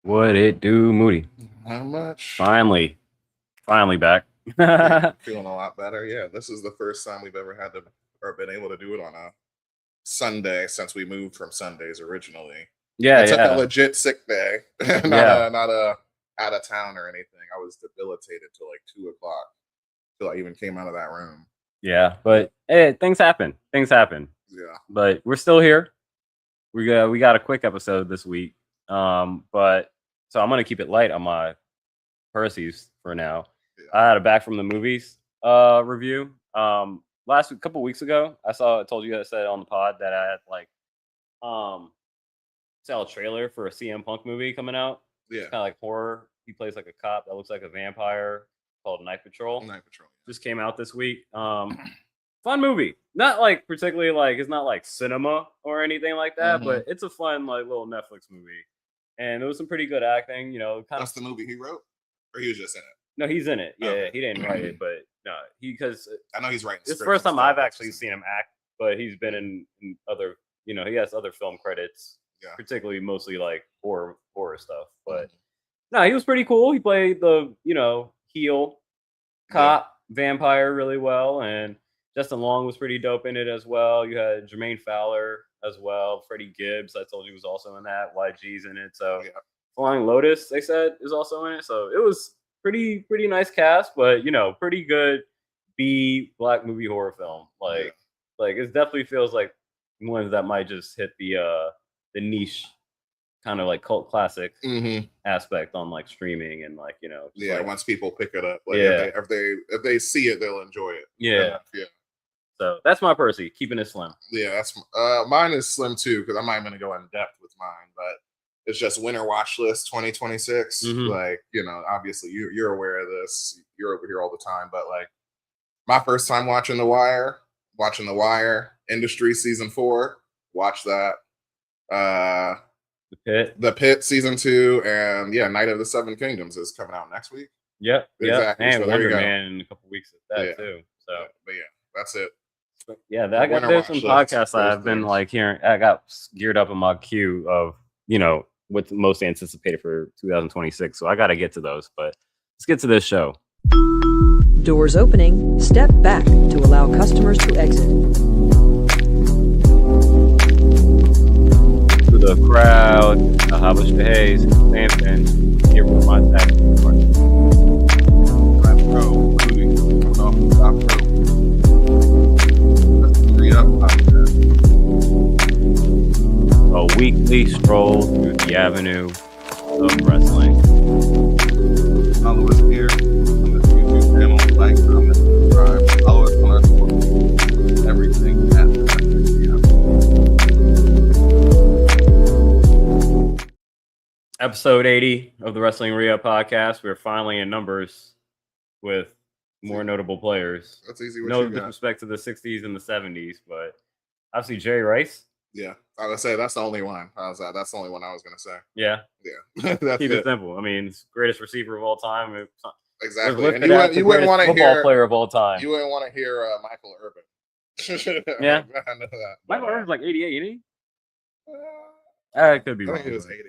What it do, Moody? Not much. Finally back. Feeling a lot better. Yeah, this is the first time we've ever had to or been able to do it on a Sunday since we moved from Sundays originally. Yeah, I took a legit sick day, not a out of town or anything. I was debilitated till like 2 o'clock till I even came out of that room. Yeah, but hey, things happen. Yeah, but we're still here. We got a quick episode this week. But so I'm gonna keep it light on my Percy's for now. Yeah. I had a back from the movies review. Couple weeks ago, I told you I said on the pod that I had saw a trailer for a CM Punk movie coming out. Yeah, it's kind of like horror. He plays like a cop that looks like a vampire called Night Patrol. Just came out this week. Fun movie. Not like particularly like it's not like cinema or anything like that, but it's a fun like little Netflix movie. And there was some pretty good acting, That's the movie he wrote? Or he was just in it? No, he's in it. Yeah, okay. He didn't write it, but no, because I know he's writing. It's the first time I've actually seen him act, but he's been in other, he has other film credits, particularly mostly like horror stuff. But no, he was pretty cool. He played the, heel cop vampire really well, and Justin Long was pretty dope in it as well. You had Jermaine Fowler as well. Freddie Gibbs, I told you, was also in that. YG's in it. So Flying Lotus, they said, is also in it. So it was pretty nice cast, but pretty good B black movie horror film. Like it definitely feels like ones that might just hit the niche kind of like cult classic aspect on like streaming and like once people pick it up, like if they see it, they'll enjoy it. Yeah. So that's my Percy, keeping it slim. Yeah, that's mine is slim too, because I'm not even gonna go in depth with mine, but it's just winter watch list 2026. Like, obviously you're aware of this. You're over here all the time, but like my first time watching The Wire, Industry season 4, watch that. The Pit season 2, and Night of the Seven Kingdoms is coming out next week. Yep. Exactly. And so Wonder Man in a couple weeks at that too. So but that's it. Yeah, there's some podcasts I've been like hearing. I got geared up in my queue of what's most anticipated for 2026. So I got to get to those. But let's get to this show. Doors opening. Step back to allow customers to exit. To the crowd, Habush the Hayes, Samson, here with my tag. A weekly stroll through the avenue of wrestling. Follow us here on this YouTube channel. Like, comment, subscribe. Follow us on our socials. Everything at the Episode 80 of the Wrestling Rehab podcast. We're finally in numbers with more notable players. That's easy. No disrespect to the 60s and the 70s, but obviously Jerry Rice. Yeah, I would say that's the only one. That's the only one I was going to say. Yeah. That's Keep it simple. I mean, it's greatest receiver of all time. Exactly. And you wouldn't want to hear player of all time. You wouldn't want to hear Michael Irvin. Yeah. I know that. Michael Irvin's like 88, isn't he? It could be wrong. I think he was 80.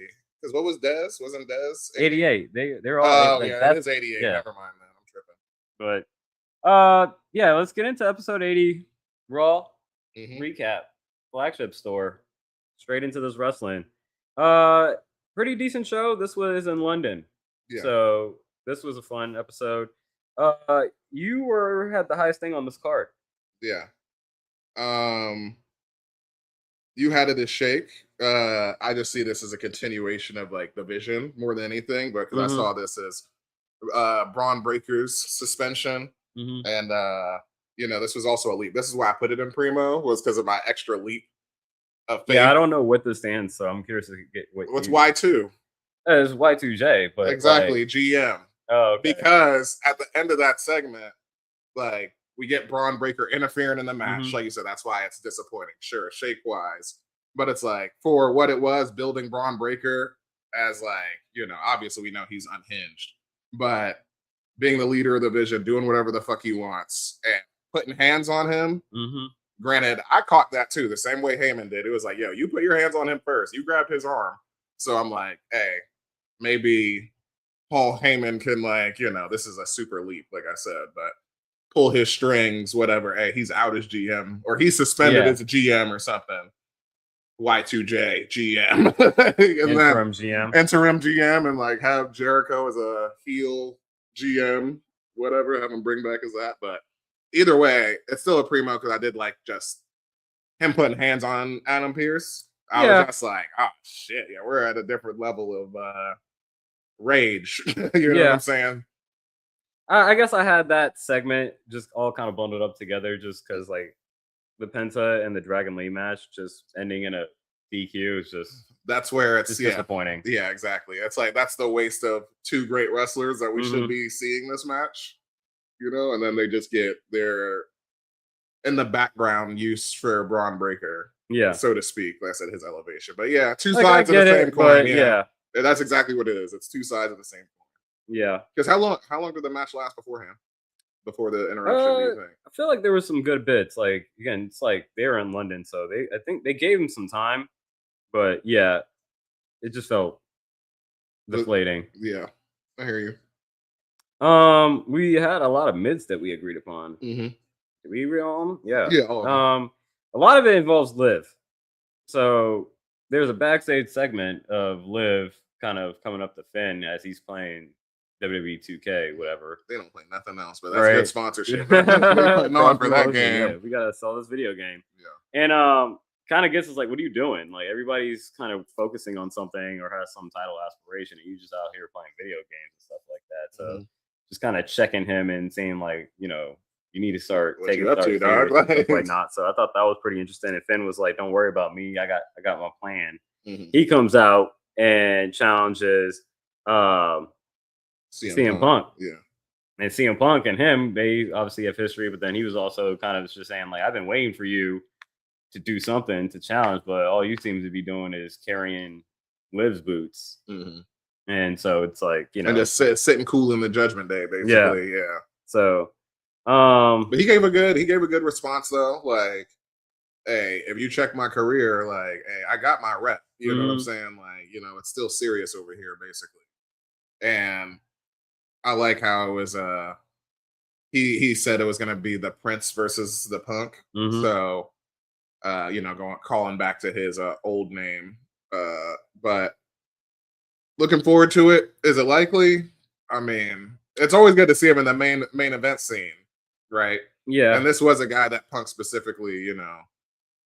Because what was Dez? Wasn't Dez 88? They're all. That's 88. Yeah. Never mind, man. I'm tripping. But let's get into episode 80 Raw recap. Flagship store, straight into this wrestling. Pretty decent show. This was in London, so this was a fun episode. You had the highest thing on this card. Yeah. You had it as Shake. I just see this as a continuation of like the Vision more than anything, but because I saw this as Bron Breakker's suspension, and this was also a leap. This is why I put it in Primo, was because of my extra leap of faith. Yeah, I don't know what this stands, so I'm curious to get what's Y2. It's Y2J, but exactly like, GM. Oh, okay. Because at the end of that segment, like we get Bron Breakker interfering in the match. Like you said, that's why it's disappointing. Sure, shake wise, but it's like for what it was, building Bron Breakker as like obviously we know he's unhinged, but being the leader of the Vision, doing whatever the fuck he wants, and putting hands on him. Granted, I caught that too, the same way Heyman did. It was like, yo, you put your hands on him first. You grabbed his arm. So I'm like, hey, maybe Paul Heyman can, like, this is a super leap, like I said, but pull his strings, whatever. Hey, he's out as GM, or he's suspended as a GM or something. Y2J GM. Interim GM. And like have Jericho as a heel GM, whatever, have him bring back as that. But either way, it's still a primo because I did like just him putting hands on Adam Pearce. I was just like, oh shit, yeah, we're at a different level of rage. You know what I'm saying? I guess I had that segment just all kind of bundled up together just because like the Penta and the Dragon Lee match just ending in a DQ is just that's where it's disappointing. Yeah, exactly. It's like that's the waste of two great wrestlers that we should be seeing this match, and then they just get their in the background use for Bron Breakker, so to speak. Like I said, his elevation, but yeah, two sides of the same coin. Yeah, that's exactly what it is. It's two sides of the same coin. Yeah, because how long did the match last beforehand? Before the interruption, do you think? I feel like there was some good bits. Like again, it's like they were in London, so I think they gave him some time, but yeah, it just felt deflating. Yeah, I hear you. We had a lot of mids that we agreed upon. Mm-hmm. Did we agree on them? Yeah. Yeah. A lot of it involves Liv. So there's a backstage segment of Liv kind of coming up to Finn as he's playing WWE 2K, whatever. They don't play nothing else, but that's good sponsorship. They're putting on for that game. Yeah, we gotta sell this video game. Yeah. And kind of gets us like, what are you doing? Like everybody's kind of focusing on something or has some title aspiration, and you just out here playing video games and stuff like that. So just kind of checking him and saying like, you need to start taking up to, dog. Like not. So I thought that was pretty interesting. And Finn was like, don't worry about me. I got my plan. He comes out and challenges CM Punk. Yeah. And CM Punk and him, they obviously have history, but then he was also kind of just saying, like, I've been waiting for you to do something to challenge, but all you seem to be doing is carrying Liv's boots. And so it's like, and just sitting cool in the Judgment Day, basically. Yeah. So but he gave a good response though. Like, hey, if you check my career, like, hey, I got my rep. You know what I'm saying? Like, it's still serious over here, basically. And I like how it was he said it was gonna be the Prince versus the Punk. So calling back to his old name. But looking forward to it. Is it likely? I mean, it's always good to see him in the main event scene, right? Yeah. And this was a guy that Punk specifically,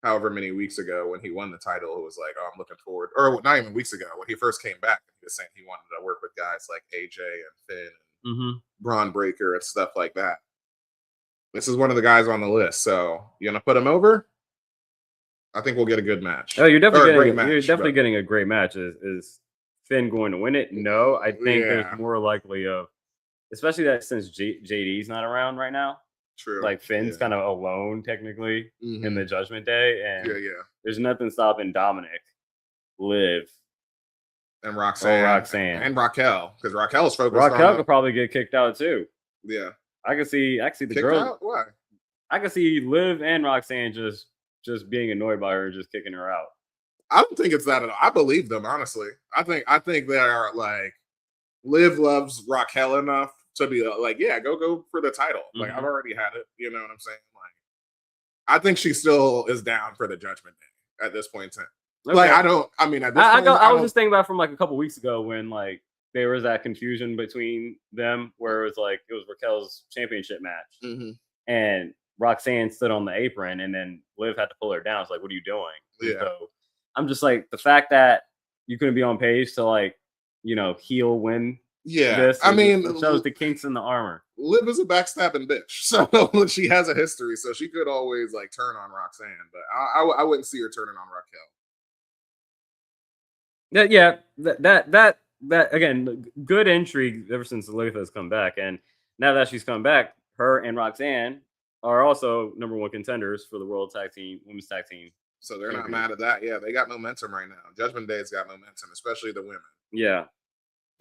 however many weeks ago when he won the title, it was like, oh, I'm looking forward, or not even weeks ago when he first came back, he was saying he wanted to work with guys like AJ and Finn and Bron Breakker and stuff like that. This is one of the guys on the list. So you gonna put him over? I think we'll get a good match. Oh, you're definitely getting a great match. Is Finn going to win it? No, I think there's more likely of, especially that since JD's not around right now. True. Like Finn's kind of alone technically in the Judgment Day, and there's nothing stopping Dominic, Liv, and Roxanne, and Raquel, because Raquel's focused. Raquel could probably get kicked out too. Yeah, I can see the girl. Why? I can see Liv and Roxanne just being annoyed by her and just kicking her out. I don't think it's that at all. I believe them, honestly. I think they are like, Liv loves Raquel enough to be like, yeah, go for the title. Like, I've already had it. You know what I'm saying? Like, I think she still is down for the Judgment Day at this point in time. Okay. Like, at this point, I was just thinking about from like a couple weeks ago when like there was that confusion between them where it was Raquel's championship match. And Roxanne stood on the apron and then Liv had to pull her down. It's like, what are you doing? Yeah. So I'm just like, the fact that you couldn't be on page to like, heel win. Yeah. This, it shows the kinks in the armor. Liv is a backstabbing bitch. So she has a history. So she could always like turn on Roxanne, but I wouldn't see her turning on Raquel. That again, good intrigue ever since Liv has come back. And now that she's come back, her and Roxanne are also number one contenders for the World Women's Tag Team. So they're not mad at that. Yeah, they got momentum right now. Judgment Day's got momentum, especially the women. Yeah.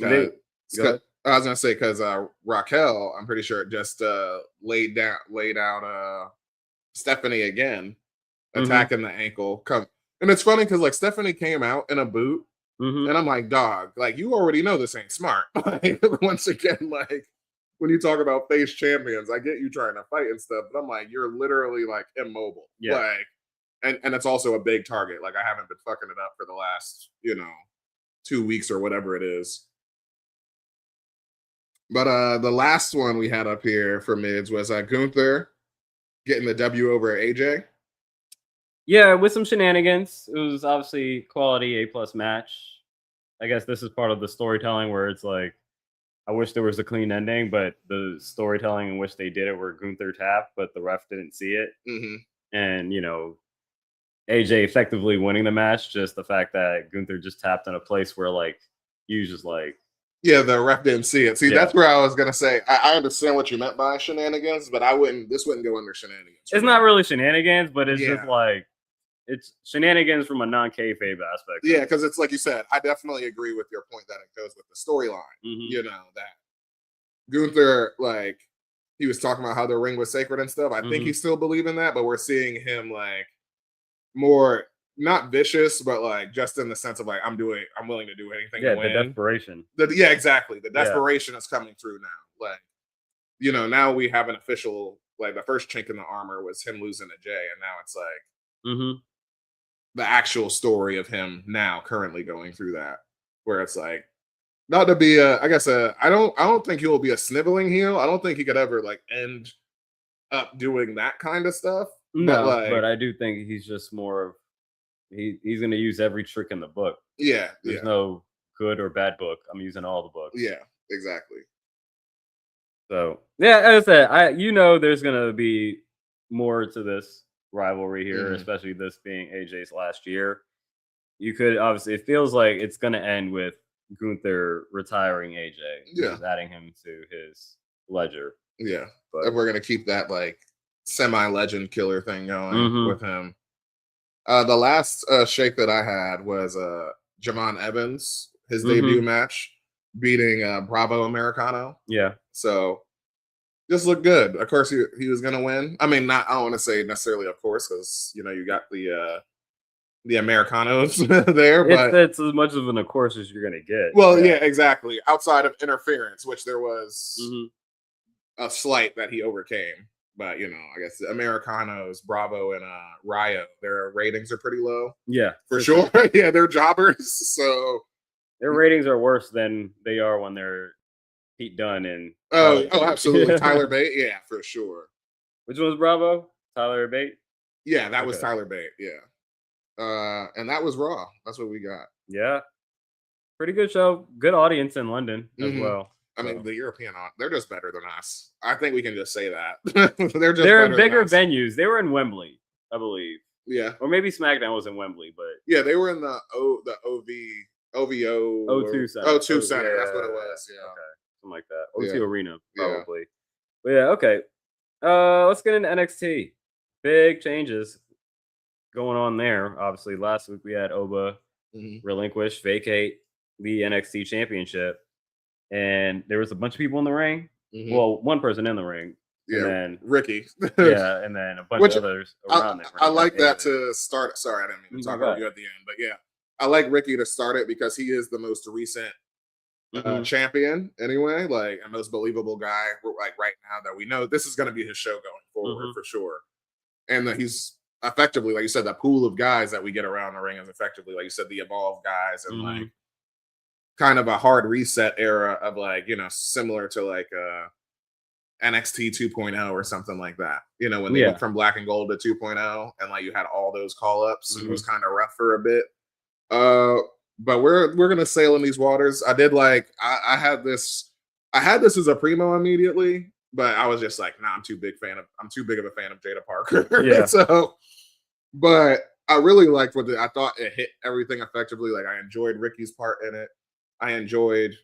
I was gonna say because Raquel, I'm pretty sure, just laid out Stephanie again, attacking the ankle. And it's funny because like Stephanie came out in a boot And I'm like, dog, like, you already know this ain't smart. Like, once again, like, when you talk about face champions, I get you trying to fight and stuff, but I'm like, you're literally like immobile. Yeah. Like, and it's also a big target. Like, I haven't been fucking it up for the last, 2 weeks or whatever it is. But the last one we had up here for mids was Gunther getting the W over AJ. Yeah, with some shenanigans. It was obviously quality A+ match. I guess this is part of the storytelling where it's like, I wish there was a clean ending, but the storytelling in which they did it where Gunther tapped, but the ref didn't see it. And, AJ effectively winning the match, just the fact that Gunther just tapped in a place where, like, you just like... Yeah, the ref didn't see it. See, that's where I was going to say, I understand what you meant by shenanigans, but this wouldn't go under shenanigans. It's not really shenanigans, but it's just like, it's shenanigans from a non-kayfabe aspect. Yeah, because it's like you said, I definitely agree with your point that it goes with the storyline. That Gunther, like, he was talking about how the ring was sacred and stuff. I think he still believes in that, but we're seeing him like more not vicious, but like just in the sense of like I'm willing to do anything. Yeah, to win. The desperation. Exactly. The desperation is coming through now. Like, now we have an official, like, the first chink in the armor was him losing to Jay, and now it's like the actual story of him now currently going through that, where it's like, not to be I don't think he will be a sniveling heel. I don't think he could ever like end up doing that kind of stuff. No, but I do think he's just more of he's going to use every trick in the book. Yeah, there's no good or bad book. I'm using all the books. Yeah, exactly. So yeah, as I said, there's going to be more to this rivalry here, especially this being AJ's last year. You could obviously, it feels like it's going to end with Gunther retiring AJ, just adding him to his ledger. Yeah, but we're going to keep that like semi-legend killer thing going with him. The last shake that I had was Javon Evans, his debut match, beating Bravo Americano. Yeah. So just looked good. Of course, he was going to win. I mean, I don't want to say necessarily, of course, because you got the Americanos there, but it's as much of an of course as you're going to get. Well, yeah, exactly. Outside of interference, which there was a slight that he overcame. But, I guess the Americanos, Bravo, and Ryo, their ratings are pretty low. Yeah. For sure. Yeah, they're jobbers. So their ratings are worse than they are when they're Pete Dunne and... Oh, absolutely. Tyler Bate? Yeah, for sure. Which one was Bravo? Tyler Bate? Yeah, that was Tyler Bate. Yeah. And that was Raw. That's what we got. Yeah. Pretty good show. Good audience in London as well. I mean, the European, they're just better than us. I think we can just say that. They're in bigger venues. They were in Wembley, I believe. Yeah. Or maybe SmackDown was in Wembley, but... Yeah, they were in the OVO... O2 Center. O2 Center, that's what it was. Yeah. Okay. Something like that. O2 Arena, probably. Yeah. But yeah, okay. Let's get into NXT. Big changes going on there. Obviously, last week we had Oba vacate the NXT Championship. And there was a bunch of people in the ring. Well, one person in the ring. Yeah, and then Ricky. And then a bunch of others around there. I like that to start. Sorry, I didn't mean to talk about you at the end. But yeah, I like Ricky to start it because he is the most recent champion anyway. Like, a most believable guy, like, right now that we know this is going to be his show going forward for sure. And that he's effectively, like you said, that pool of guys that we get around the ring is effectively, like you said, the evolved guys and like kind of a hard reset era of like, similar to like NXT 2.0 or something like that. When they went from black and gold to 2.0 and like you had all those call ups, it was kind of rough for a bit. But we're gonna sail in these waters. I did like I had this as a primo immediately, but I was just like, nah, I'm too big of a fan of Jada Parker. Yeah. So, but I really liked I thought it hit everything effectively. Like, I enjoyed Ricky's part in it. I enjoyed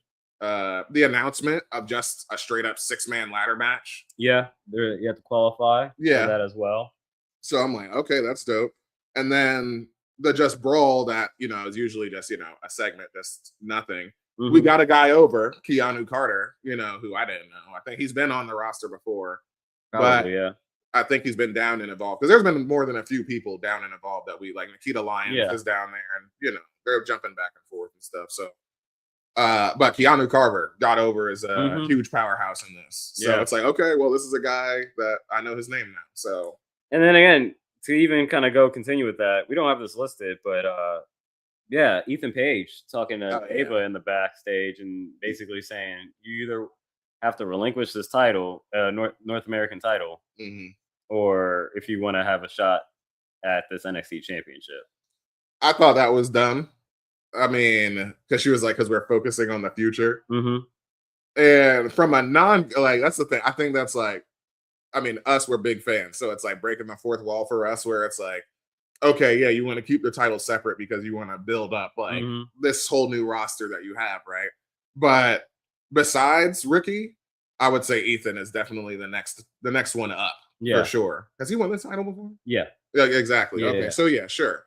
the announcement of just a straight up 6-man ladder match. Yeah, you have to qualify for that as well. So I'm like, okay, that's dope. And then the just brawl that, is usually just, a segment, just nothing. We got a guy over, Keanu Carter, who I didn't know. I think he's been on the roster before. Probably, yeah. I think he's been down and involved. Because there's been more than a few people down and involved that we like. Nikita Lyons is down there and, they're jumping back and forth and stuff. So, but Keanu Carver got over as a huge powerhouse in this. So it's like, okay, well, this is a guy that I know his name now. So, and then again, to even kind of continue with that, we don't have this listed, but Ethan Page talking to Ava in the backstage and basically saying you either have to relinquish this title, North American title, or if you want to have a shot at this NXT championship. I thought that was dumb. I mean, because she was like, because we're focusing on the future. And from a that's the thing. I think that's like, I mean, us, we're big fans. So it's like breaking the fourth wall for us, where it's like, okay, yeah, you want to keep the title separate because you want to build up like this whole new roster that you have, right? But besides Ricky, I would say Ethan is definitely the next one up for sure. Has he won this title before? Yeah, exactly. Yeah, okay, yeah. so yeah, sure.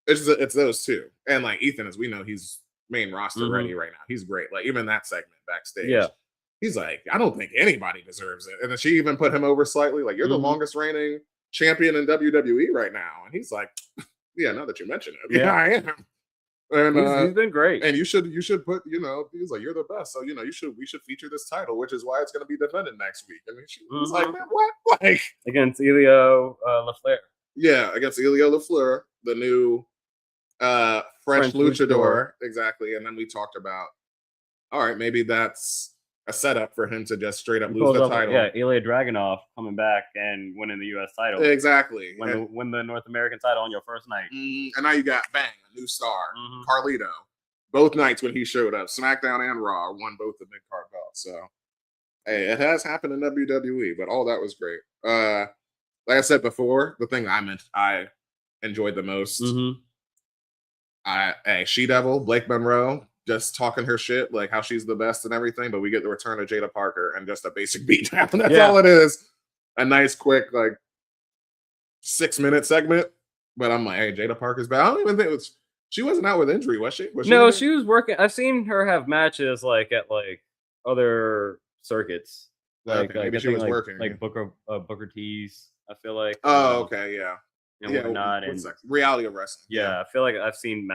It's those two, and like Ethan, as we know, he's main roster ready right now. He's great. Like even that segment backstage, he's like, I don't think anybody deserves it. And then she even put him over slightly. Like you're the longest reigning champion in WWE right now, and he's like, yeah, now that you mention it, yeah, I am. And he's been great. And you should put, he's like, you're the best, so we should feature this title, which is why it's going to be defended next week. I mean, she was like, man, what? Like against Elio LaFleur. Yeah, against Elio LaFleur, the new French luchador, exactly. And then we talked about, all right, maybe that's a setup for him to just straight up lose the title. Yeah, Ilya Dragunov coming back and winning the U.S. title. Exactly. Win the North American title on your first night. And now you got Bang, a new star, Carlito. Both nights when he showed up, SmackDown and Raw won both the mid-card belts. So, hey, it has happened in WWE, but all that was great. Like I said before, the thing I enjoyed the most, She-Devil, Blake Monroe, just talking her shit, like how she's the best and everything, but we get the return of Jada Parker and just a basic beatdown. That's all it is. A nice, quick, like 6-minute segment. But I'm like, hey, Jada Parker's back. I don't even think she wasn't out with injury, was she? No, she was working. I've seen her have matches like at like other circuits. Like maybe she was working. Like Booker T's, I feel like. Oh, okay, yeah. And whatnot. And reality of wrestling. Yeah, I feel like I've seen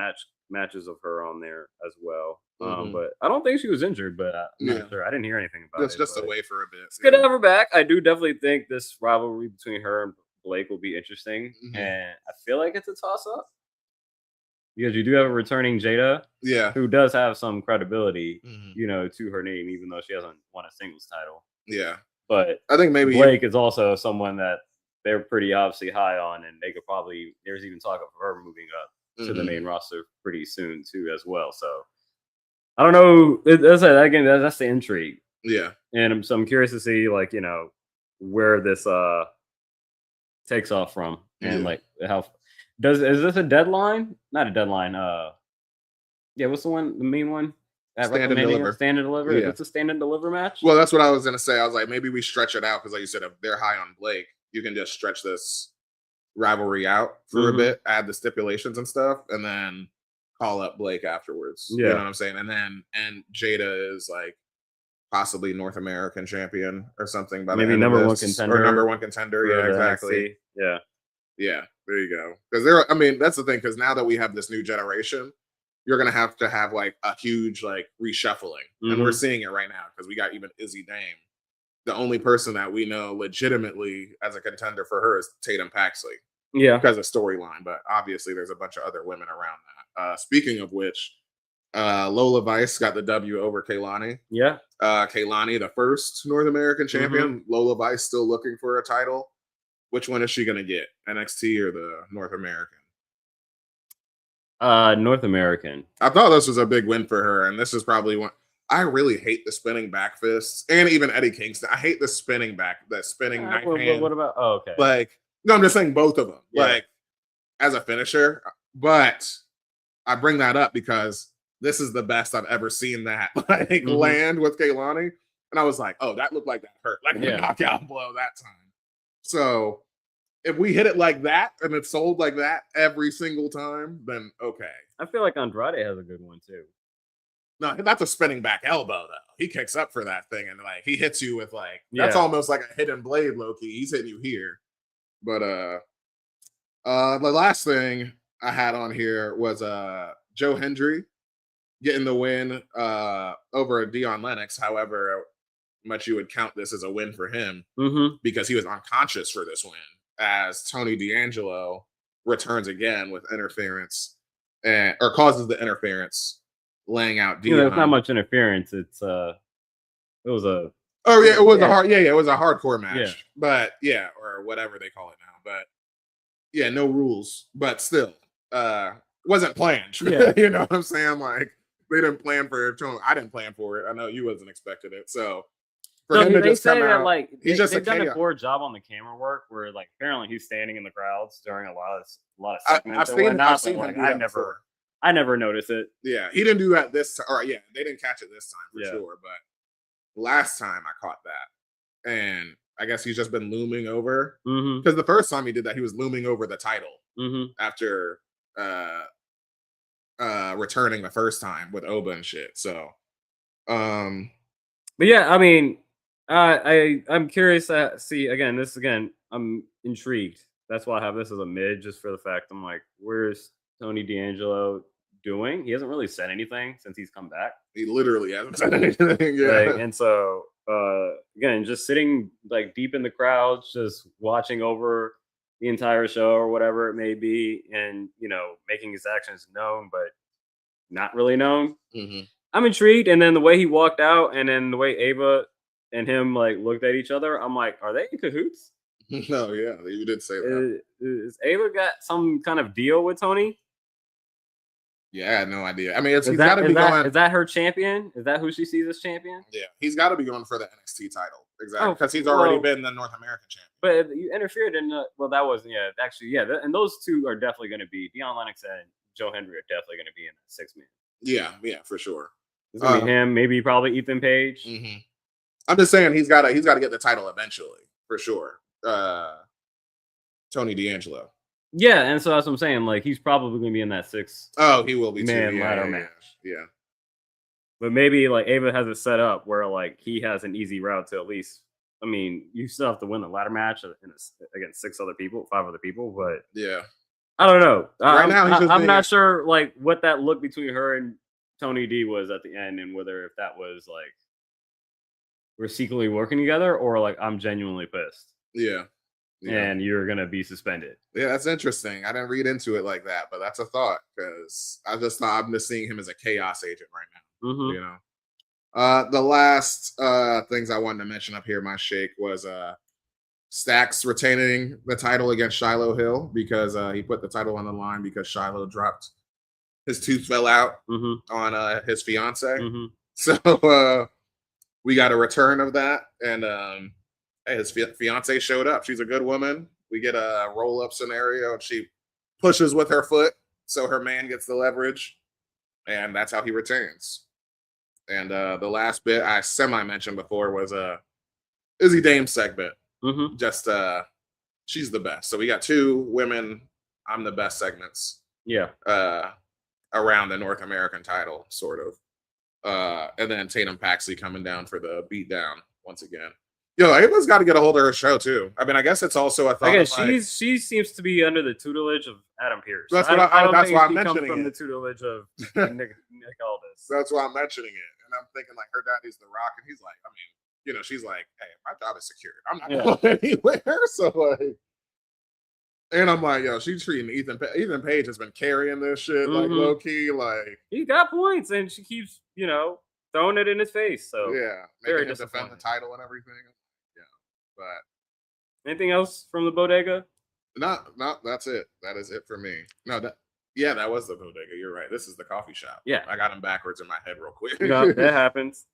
matches of her on there as well. But I don't think she was injured, but I'm not sure. I didn't hear anything about it. It's just away for a bit. It's good to have her back. I do definitely think this rivalry between her and Blake will be interesting. And I feel like it's a toss-up. Because you do have a returning Jada, who does have some credibility, to her name, even though she hasn't won a singles title. Yeah. But I think maybe Blake is also someone that they're pretty obviously high on, and they could probably, there's even talk of her moving up to the main roster pretty soon too as well. So I don't know. That's the intrigue. Yeah. And I'm curious to see where this takes off from, and like how is this a deadline? Not a deadline. What's the main one? Stand and deliver. Stand and deliver. Yeah. It's a stand and deliver match. Well, that's what I was gonna say. I was like, maybe we stretch it out because, like you said, if they're high on Blake, you can just stretch this rivalry out for a bit, add the stipulations and stuff, and then call up Blake afterwards. Yeah. You know what I'm saying? And Jada is like possibly North American champion or something. By maybe number one contender. Or number one contender. Yeah, exactly. Yeah. Yeah. There you go. Because that's the thing. Because now that we have this new generation, you're gonna have to have like a huge like reshuffling, and we're seeing it right now because we got even Izzy Dame. The only person that we know legitimately as a contender for her is Tatum Paxley. Yeah, because of storyline, but obviously there's a bunch of other women around that. Speaking of which, Lola Vice got the W over Kaylani. Yeah, Kaylani, the first North American champion. Lola Vice still looking for a title. Which one is she gonna get? NXT or the North American? North American. I thought this was a big win for her, and this is probably one. I really hate the spinning back fists, and even Eddie Kingston. I hate the spinning knife hand. What about? Oh, okay. Like, no, I'm just saying both of them. Yeah. Like, as a finisher, but I bring that up because this is the best I've ever seen that land with Kaylani, and I was like, oh, that looked like that hurt, like a knockout blow that time. So if we hit it like that and it's sold like that every single time, then okay. I feel like Andrade has a good one too. No, that's a spinning back elbow though. He kicks up for that thing and like he hits you with like that's almost like a hidden blade, low-key. He's hitting you here. But the last thing I had on here was Joe Hendry getting the win over Dion Lennox. However much you would count this as a win for him because he was unconscious for this win, as Tony D'Angelo returns again with interference or causes the interference, laying out Dion. It's not much interference. It was a it was it was a hardcore match. Yeah. But or whatever they call it now. But no rules. But still, wasn't planned. Yeah. You know what I'm saying? Like, they didn't plan for it. I didn't plan for it. I know you wasn't expecting it. So for him to they just say come that out, like he's just they've done a chaos. poor job on the camera work, where like apparently he's standing in the crowds during a lot of segments. I've seen him do that before. I never noticed it. Yeah, he didn't do that this time. Or they didn't catch it this time for sure. But last time I caught that, and I guess he's just been looming over because the first time he did that, he was looming over the title after returning the first time with Oba and shit. So, but yeah, I mean, I'm curious to see again. I'm intrigued. That's why I have this as a mid, just for the fact I'm like, where's Tony D'Angelo doing? He hasn't really said anything since he's come back. He literally hasn't said anything. And so again, just sitting like deep in the crowds, just watching over the entire show or whatever it may be, and making his actions known, but not really known. I'm intrigued. And then the way he walked out, and then the way Ava and him like looked at each other, I'm like, are they in cahoots? No, you did say that. Is Ava got some kind of deal with Tony? Yeah, I had no idea. I mean, he's got to be going. Is that her champion? Is that who she sees as champion? Yeah, he's got to be going for the NXT title. Exactly, because he's already been the North American champion. But you interfered in that was and those two are definitely going to be Dion Lennox and Joe Hendry are definitely going to be in that 6-man. Yeah, for sure. It's gonna be him, maybe probably Ethan Page. I'm just saying he's got to get the title eventually, for sure. Tony D'Angelo. Yeah, and so that's what I'm saying. Like, he's probably going to be in that 6. Oh, he will be man ladder match. Yeah. But maybe like Ava has it set up where like he has an easy route to at least. I mean, you still have to win the ladder match against 5 other people, but yeah, I don't know. I'm not sure like what that look between her and Tony D was at the end, and whether if that was like we're secretly working together or like I'm genuinely pissed. Yeah. And you're gonna be suspended. Yeah, that's interesting. I didn't read into it like that, but that's a thought because I just thought I'm just seeing him as a chaos agent right now. The last things I wanted to mention up here, my shake, was Stacks retaining the title against Shiloh Hill because he put the title on the line because Shiloh dropped his tooth fell out on his fiance. So we got a return of that, and his fiance showed up. She's a good woman. We get a roll-up scenario, and she pushes with her foot, so her man gets the leverage, and that's how he returns. And the last bit I semi-mentioned before was Izzy Dame's segment. Just she's the best. So we got 2 women, I'm the best segments. Yeah. Around the North American title, sort of. And then Tatum Paxley coming down for the beatdown once again. Yo, Ava's got to get a hold of her show too. I mean, I guess it's also a thought. Again, she seems to be under the tutelage of Adam Pearce. That's why I'm mentioning from it. the tutelage of Nick Aldis. That's why I'm mentioning it, and I'm thinking like her daddy's The Rock, and he's like, I mean, she's like, hey, my job is secured. I'm not going anywhere. So like, and I'm like, yo, she's treating Ethan Page has been carrying this shit like low key, like he got points, and she keeps throwing it in his face. So yeah, making him defend the title and everything. But anything else from the bodega? No, that's it. That is it for me. No, that was the bodega. You're right. This is the coffee shop. Yeah, I got him backwards in my head real quick. No, that happens.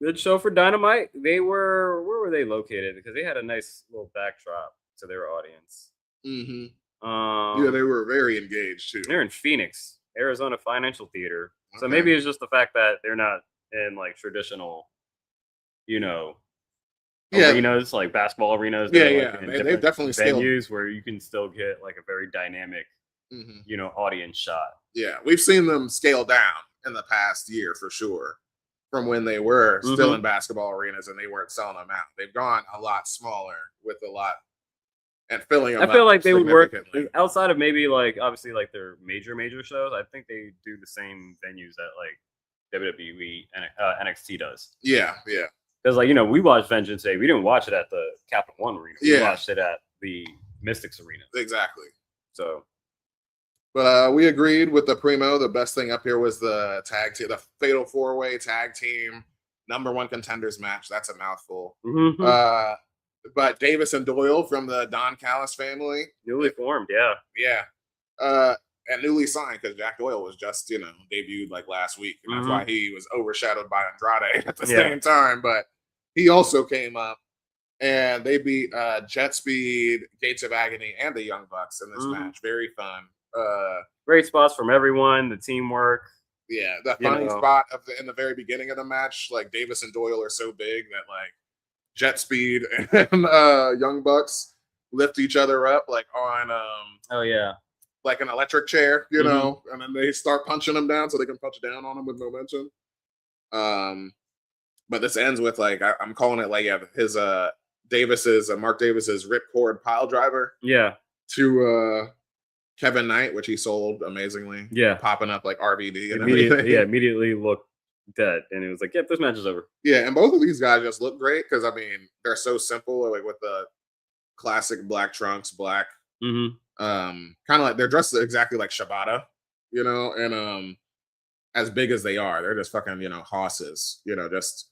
Good show for Dynamite. Where were they located? Because they had a nice little backdrop to their audience. Yeah, they were very engaged too. They're in Phoenix, Arizona Financial Theater. So maybe it's just the fact that they're not in like traditional, arenas, like basketball arenas. Yeah. They've definitely venues where you can still get like a very dynamic, audience shot. Yeah, we've seen them scale down in the past year for sure from when they were still in basketball arenas and they weren't selling them out. They've gone a lot smaller with a lot, and filling them I feel up like they would work significantly. outside of maybe like obviously like their major shows. I think they do the same venues that like WWE and NXT does. Yeah. Because like we watched Vengeance Day. We didn't watch it at the Capital One Arena. We watched it at the Mystics Arena. Exactly. So, but we agreed with the Primo. The best thing up here was the tag team, the Fatal 4-Way tag team #1 contenders match. That's a mouthful. mm-hmm. But Davis and Doyle from the Don Callis family, newly formed, yeah, and newly signed because Jack Doyle was just debuted like last week, and that's why he was overshadowed by Andrade at the same time. But he also came up, and they beat JetSpeed, Gates of Agony, and the Young Bucks in this match. Very fun. Great spots from everyone. The teamwork. Yeah, the funny spot in the very beginning of the match, like Davis and Doyle are so big that like JetSpeed and Young Bucks lift each other up like on like an electric chair, and then they start punching them down so they can punch down on them with momentum. But this ends with like I'm calling it like his Mark Davis's ripcord pile driver to Kevin Knight, which he sold amazingly, popping up like RVD and everything. Immediately looked dead, and it was like, yep, this match is over. Yeah, and both of these guys just look great because I mean they're so simple, like with the classic black trunks, black, kind of like they're dressed exactly like Shibata, and as big as they are, they're just fucking hosses, just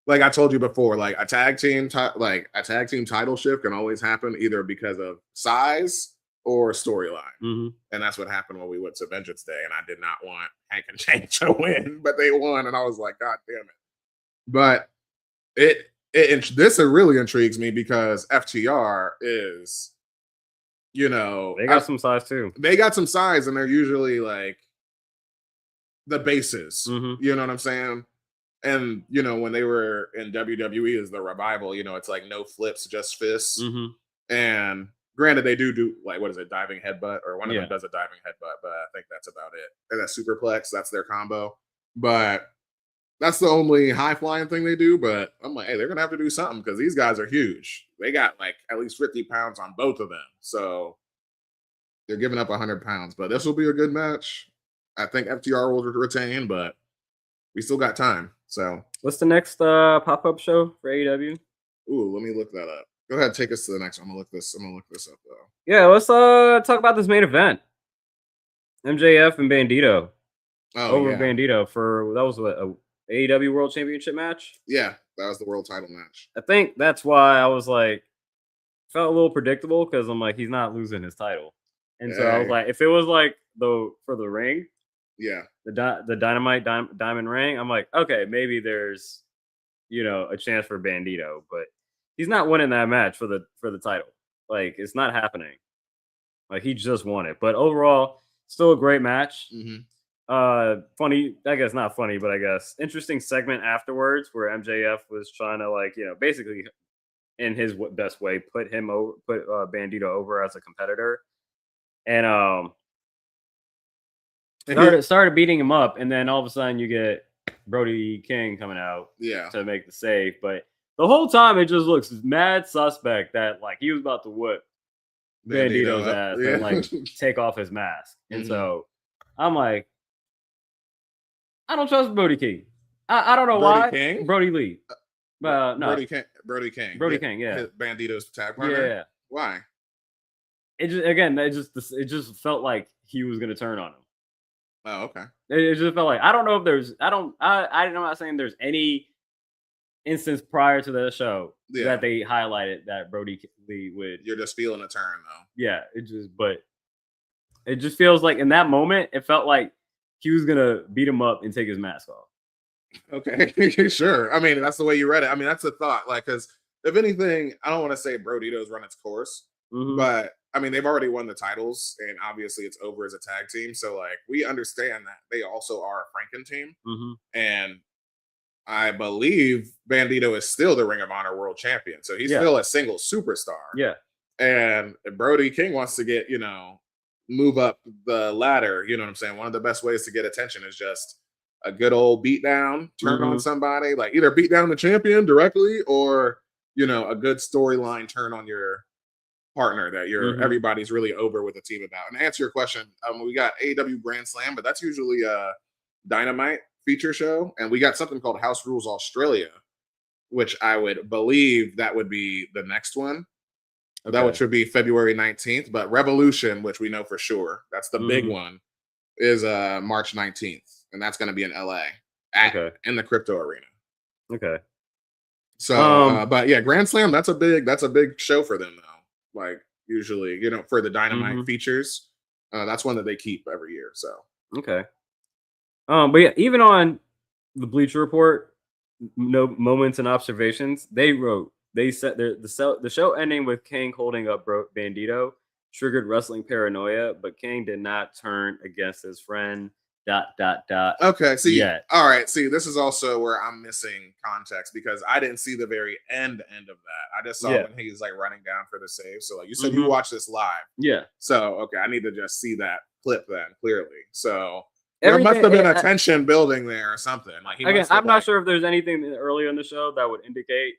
like I told you before, like a tag team title shift can always happen either because of size or storyline. And that's what happened when we went to Vengeance Day, and I did not want Hank and Jane to win, but they won, and I was like, God damn it. But this really intrigues me because FTR is, they got some size too. They got some size, and they're usually like the bases. You know what I'm saying? And when they were in WWE as the revival, it's like no flips, just fists. And granted, they do like, what is it, diving headbutt, or one of them does a diving headbutt, but I think that's about it. And that superplex, that's their combo. But that's the only high flying thing they do. But I'm like, hey, they're gonna have to do something because these guys are huge. They got like at least 50 pounds on both of them, so they're giving up 100 pounds. But this will be a good match. I think FTR will retain, but we still got time. So what's the next pop-up show for AEW? Ooh, let me look that up. Go ahead, take us to the next one. I'm gonna look this up though. Yeah, let's talk about this main event. MJF and Bandito. Bandito for that was what, a AEW World Championship match? Yeah, that was the world title match. I think that's why I was like felt a little predictable because I'm like, he's not losing his title. And so I was like, if it was like for the ring, the Dynamite Diamond ring, I'm like, okay, maybe there's a chance for Bandito, but he's not winning that match for the title. Like, it's not happening. Like, he just won it. But overall, still a great match. Funny, I guess not funny, but I guess interesting segment afterwards where MJF was trying to basically in his best way put Bandito over as a competitor, and started beating him up, and then all of a sudden you get Brody King coming out to make the save, but the whole time it just looks mad suspect that like he was about to whip Bandito's ass and like take off his mask. And so I'm like, I don't trust Brody King. I don't know why. King? Brody Lee. No. Brody King. King, yeah. Bandito's tag partner. Yeah. Why? It just felt like he was gonna turn on him. Oh, okay. It just felt like I'm not saying there's any instance prior to the show that they highlighted that Brody Lee would. You're just feeling a turn though. Yeah, it just feels like in that moment it felt like he was gonna beat him up and take his mask off. Okay, sure. I mean, that's the way you read it. I mean, that's the thought. Like, because if anything, I don't want to say Brodito's run its course, but I mean, they've already won the titles, and obviously it's over as a tag team. So, like, we understand that they also are a Franken team, and I believe Bandito is still the Ring of Honor World Champion, so he's still a single superstar. Yeah, and if Brody King wants to get, move up the ladder, you know what I'm saying? One of the best ways to get attention is just a good old beatdown, turn on somebody, like either beat down the champion directly or, a good storyline turn on your partner that everybody's really over with the team about. And to answer your question, we got AEW Grand Slam, but that's usually a Dynamite feature show, and we got something called House Rules Australia, which I would believe that would be the next one. Okay. That should be February 19th, but Revolution, which we know for sure, that's the big one, is March 19th, and that's going to be in LA in the crypto arena. Okay. So, but yeah, Grand Slam, that's a big show for them though. Like usually, for the Dynamite features, that's one that they keep every year. So okay. But yeah, even on the Bleacher Report, no moments and observations, they said the show ending with King holding up Bandito triggered wrestling paranoia, but King did not turn against his friend. ... Okay, see, all right, see, this is also where I'm missing context because I didn't see the very end of that. I just saw when he's like running down for the save. So like you said, you watched this live. Yeah. So okay, I need to just see that clip then clearly. So there must have been a tension building there or something. Like I'm not sure if there's anything earlier in the show that would indicate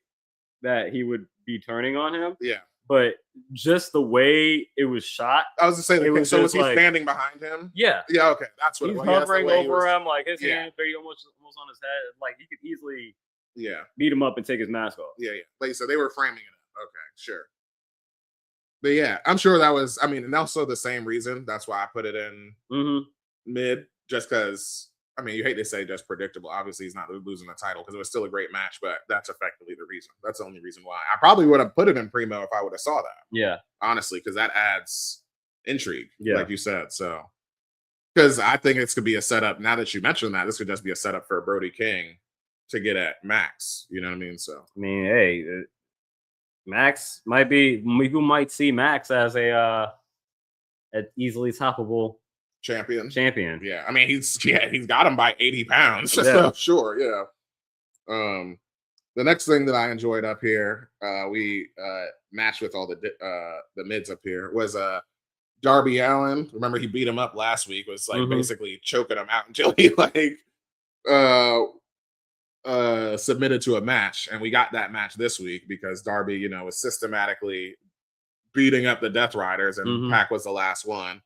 that he would be turning on him. Yeah. But just the way it was shot, I was to say, was he standing behind him? Yeah, yeah, okay, that's what he's hovering over him, like his hands are almost on his head, like he could easily, beat him up and take his mask off. Yeah, yeah. Like so, they were framing it up. Okay, sure. But yeah, I'm sure that was. I mean, and also the same reason. That's why I put it in mid, just because. I mean, you hate to say just predictable. Obviously, he's not losing the title because it was still a great match, but that's effectively the reason. That's the only reason why. I probably would have put it in Primo if I would have saw that. Yeah. Honestly, because that adds intrigue, like you said. So, because I think it's could be a setup. Now that you mentioned that, this could just be a setup for Brody King to get at Max. You know what I mean? So, I mean, hey, Max might be. People might see Max as an easily toppable champion. Yeah. I mean, he's got him by 80 pounds. So sure. Yeah. The next thing that I enjoyed up here, we matched with all the mids up here was Darby Allin. Remember he beat him up last week, was like basically choking him out until he submitted to a match. And we got that match this week because Darby, was systematically beating up the Death Riders and Pac was the last one.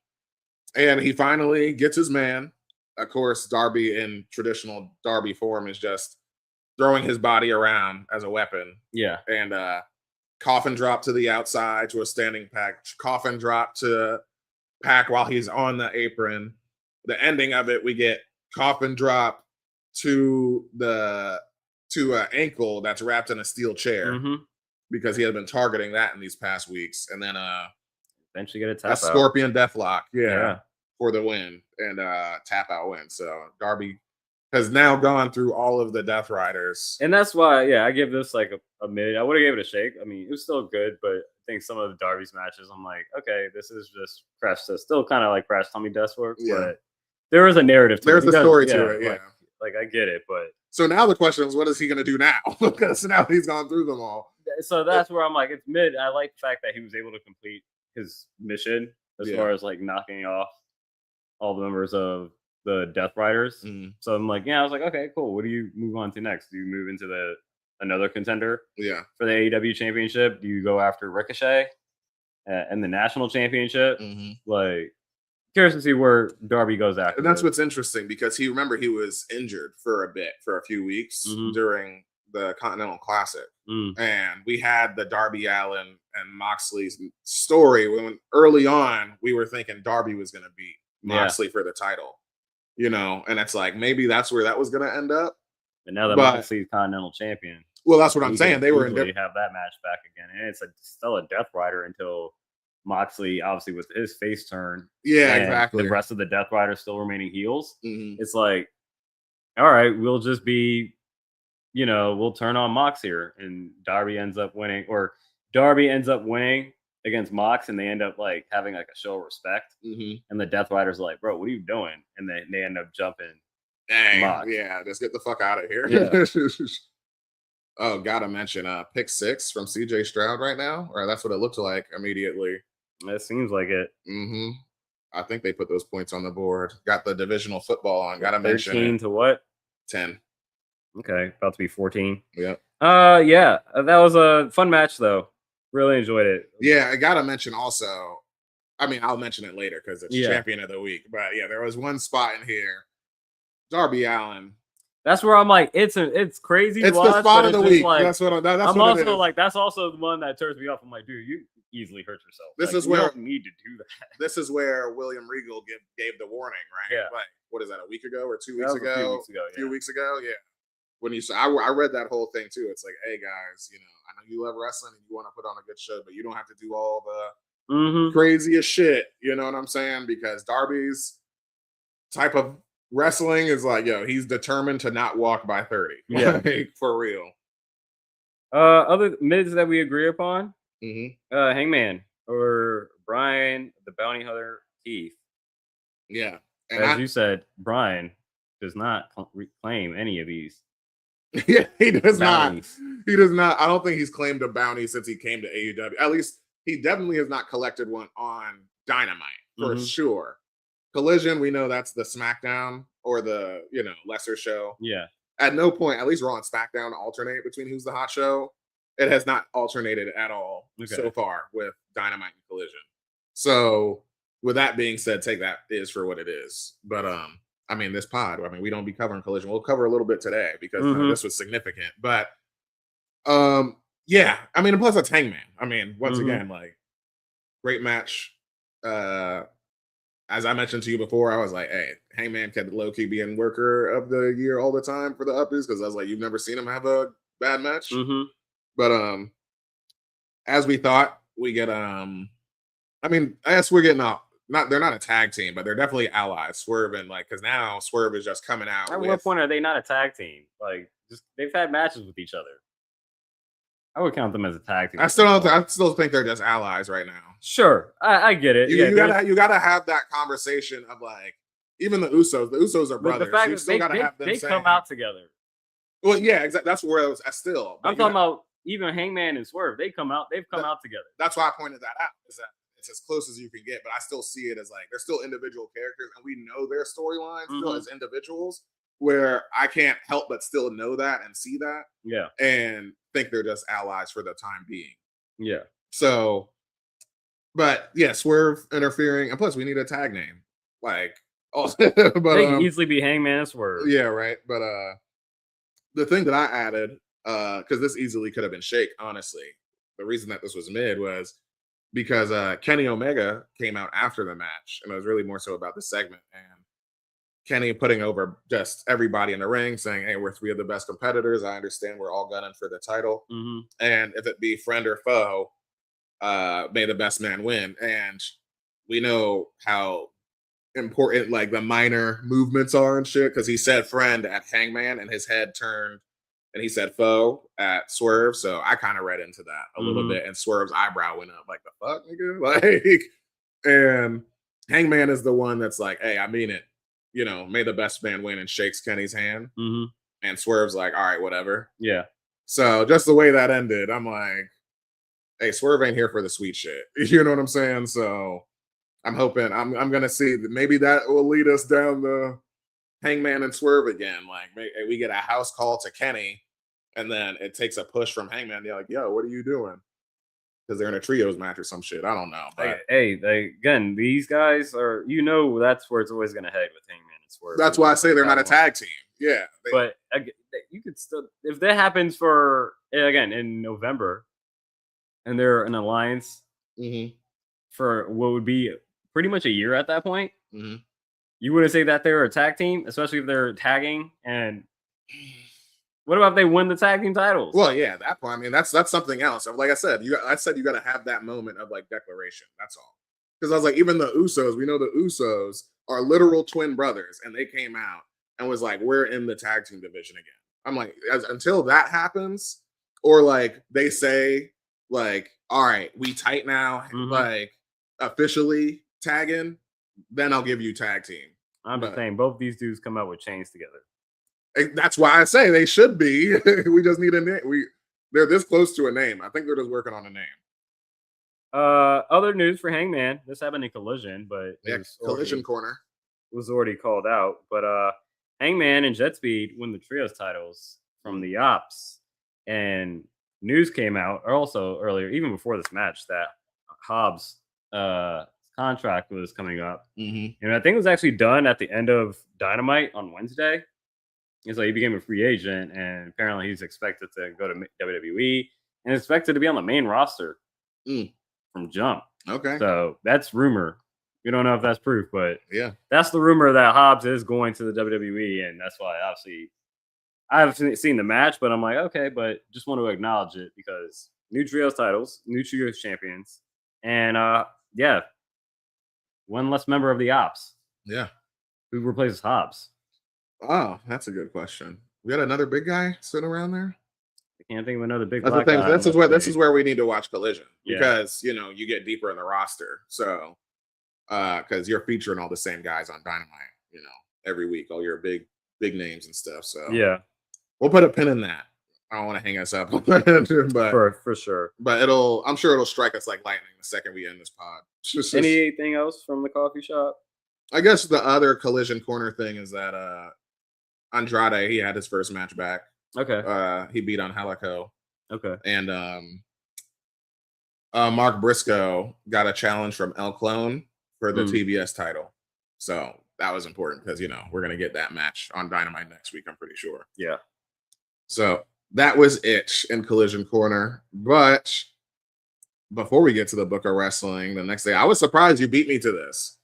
And he finally gets his man. Of course, Darby in traditional Darby form is just throwing his body around as a weapon. Yeah. And coffin drop to the outside to a standing Pac. Coffin drop to Pac while he's on the apron. The ending of it, we get coffin drop to an ankle that's wrapped in a steel chair because he had been targeting that in these past weeks. And then eventually get a tap out. Scorpion Deathlock, for the win and tap out win. So Darby has now gone through all of the Death Riders, and that's why, I give this like a mid. I would have gave it a shake. I mean, it was still good, but I think some of the Darby's matches, I'm like, okay, this is just Crash. Still kind of like Crash Tommy Death works, but there is a narrative. There's a story to it. Like I get it, but so now the question is, what is he going to do now? Because now he's gone through them all. So that's where I'm like, it's mid. I like the fact that he was able to complete his mission as far as like knocking off all the members of the Death Riders. So I'm like, I was like, okay, cool. What do you move on to next? Do you move into another contender? For the AEW championship? Do you go after Ricochet and the national championship? Like, curious to see where Darby goes after. And that's what's interesting because he was injured for a few weeks during the Continental Classic. And we had the Darby Allin and Moxley's story when early on we were thinking Darby was going to beat Moxley for the title, and it's like maybe that's where that was going to end up. And now that Moxley's Continental Champion, well, that's what I'm saying. They were have that match back again, and it's still a Death Rider until Moxley, obviously, with his face turn. Yeah, exactly. The rest of the Death Riders still remaining heels. It's like, all right, we'll just be, we'll turn on Mox here, and Darby ends up winning against Mox, and they end up like having like a show of respect. And the Death Riders are like, bro, what are you doing? And they end up jumping. Dang, Mox. Yeah, let's get the fuck out of here. Yeah. Oh, gotta mention pick 6 from CJ Stroud right now, or that's what it looks like immediately. It seems like it. I think they put those points on the board. Got the divisional football on. Gotta mention 13 to what? 10. Okay, about to be 14. Yep. That was a fun match though. Really enjoyed it. Yeah, I gotta mention also. I mean, I'll mention it later because it's champion of the week. But yeah, there was one spot in here. Darby Allin. That's where I'm like, it's crazy. It's the spot of the week. Like, that's what I'm also like. That's also the one that turns me off. I'm like, dude, you easily hurt yourself. This is you where don't need to do that. This is where William Regal gave the warning, right? Yeah. Like, what is that? A week ago or 2 weeks ago? A few weeks ago. Yeah. When you said, I read that whole thing too. It's like, hey guys, I know you love wrestling and you want to put on a good show, but you don't have to do all the craziest shit. You know what I'm saying? Because Darby's type of wrestling is like, yo, he's determined to not walk by 30. Yeah, like, for real. Other mids that we agree upon, Hangman or Brian, the Bounty Hunter, Keith. Yeah, and as you said, Brian does not claim any of these. Yeah, he does bounties. Not. He does not. I don't think he's claimed a bounty since he came to AEW. At least he definitely has not collected one on Dynamite for sure. Collision, we know that's the SmackDown or the lesser show. Yeah. At no point, at least Raw and SmackDown alternate between who's the hot show. It has not alternated at all so far with Dynamite and Collision. So with that being said, take that is for what it is. But I mean, this pod, we don't be covering Collision. We'll cover a little bit today because this was significant. But yeah, I mean, and plus it's Hangman. I mean, once again, like, great match. As I mentioned to you before, I was like, hey, Hangman could low-key be in worker of the year all the time for the uppies because I was like, you've never seen him have a bad match. But as we thought, we get I mean, I guess we're getting out. They're not a tag team, but they're definitely allies. Swerve and because now Swerve is just coming out. At what point are they not a tag team? Like, just they've had matches with each other. I would count them as a tag team. I still think they're just allies right now. Sure, I get it. You gotta have that conversation of like, even the Usos. The Usos are brothers. The fact that they come out together. Well, yeah, exactly. That's where I was. I'm talking about even Hangman and Swerve. They've come out together. That's why I pointed that out. Is that it's as close as you can get, but I still see it as like they're still individual characters, and we know their storylines still as individuals. Where I can't help but still know that and see that, and think they're just allies for the time being. Yeah. So, but yeah, Swerve interfering, and plus we need a tag name. Like, but they can easily be Hangman and Swerve. Yeah, right. But the thing that I added, because this easily could have been Shake. Honestly, the reason that this was mid was because Kenny Omega came out after the match, and it was really more so about the segment and Kenny putting over just everybody in the ring, saying, hey, we're three of the best competitors. I understand we're all gunning for the title. And if it be friend or foe, may the best man win. And we know how important like the minor movements are and shit, because he said friend at Hangman and his head turned and he said foe at Swerve. So I kind of read into that a little bit, and Swerve's eyebrow went up like, the fuck, nigga? Like, and Hangman is the one that's like, hey, I mean it. May the best man win, and shakes Kenny's hand. And Swerve's like, all right, whatever. Yeah. So just the way that ended, I'm like, hey, Swerve ain't here for the sweet shit. You know what I'm saying? So I'm hoping I'm gonna see that maybe that will lead us down the Hangman and Swerve again. Like we get a house call to Kenny, and then it takes a push from Hangman. They're like, yo, what are you doing? Because they're in a trios match or some shit. I don't know. But again, these guys are, that's where it's always going to head with Hangman and Swerve. That's why I say they're not a tag team. Yeah. But you could still, if that happens for, again, in November, and they're an alliance for what would be pretty much a year at that point, you wouldn't say that they're a tag team, especially if they're tagging. And what about if they win the tag team titles? Well, yeah, at that point, I mean, that's something else. Like I said, you got to have that moment of like declaration. That's all. Because I was like, even the Usos, we know the Usos are literal twin brothers, and they came out and was like, we're in the tag team division again. I'm like, until that happens, or like they say, like, all right, we tight now, like officially tagging, then I'll give you tag team. I'm just saying, both these dudes come out with chains together. That's why I say they should be. We just need a name. They're this close to a name. I think they're just working on a name. Other news for Hangman. This happened in Collision, but Collision Corner was already called out. But Hangman and JetSpeed win the trios titles from the Ops, and news came out, or also earlier, even before this match, that Hobbs' contract was coming up, and I think it was actually done at the end of Dynamite on Wednesday. And so he became a free agent, and apparently he's expected to go to WWE and expected to be on the main roster from jump. Okay. So that's rumor. We don't know if that's proof, but yeah, that's the rumor that Hobbs is going to the WWE, and that's why obviously I haven't seen the match, but I'm like, okay, but just want to acknowledge it because new trios titles, new trios champions, and yeah, one less member of the Ops. Yeah. Who replaces Hobbs? Oh, that's a good question. We got another big guy sitting around there. I can't think of another big. That's the thing. This is where we need to watch Collision because you get deeper in the roster. So, because you're featuring all the same guys on Dynamite, every week, all your big names and stuff. So yeah, we'll put a pin in that. I don't want to hang us up, but for sure. But I'm sure it'll strike us like lightning the second we end this pod. Anything else from the coffee shop? I guess the other Collision Corner thing is that Andrade, he had his first match back. Okay. He beat Angelico. Okay. And Mark Briscoe got a challenge from El Clone for the TBS title. So that was important because, we're going to get that match on Dynamite next week, I'm pretty sure. Yeah. So that was it in Collision Corner. But before we get to the Book of Wrestling, the next day, I was surprised you beat me to this,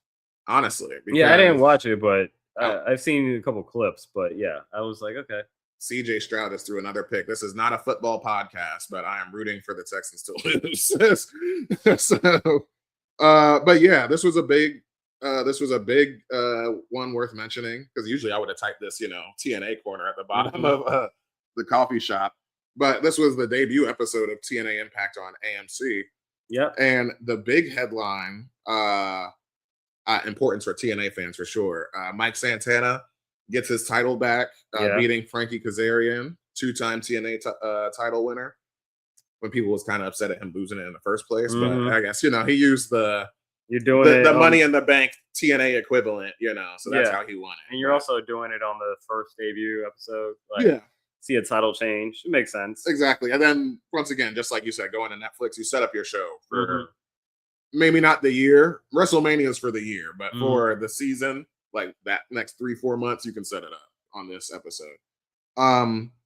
honestly. Yeah, I didn't watch it, but I've seen a couple clips. But yeah, I was like, okay. CJ Stroud is through another pick. This is not a football podcast, but I am rooting for the Texans to lose. So, but yeah, this was a big one worth mentioning because usually I would have typed this, TNA corner at the bottom of the coffee shop. But this was the debut episode of TNA Impact on AMC. Yeah, and the big headline, importance for TNA fans for sure. Mike Santana gets his title back, beating Frankie Kazarian, 2-time TNA title winner. When people was kind of upset at him losing it in the first place, but I guess he used the Money in the Bank TNA equivalent, so that's how he won it. And you're also doing it on the first debut episode, see a title change. It makes sense. Exactly. And then once again, just like you said, going to Netflix, you set up your show for maybe not the year. WrestleMania is for the year, but for the season. Like that next 3-4 months, you can set it up on this episode.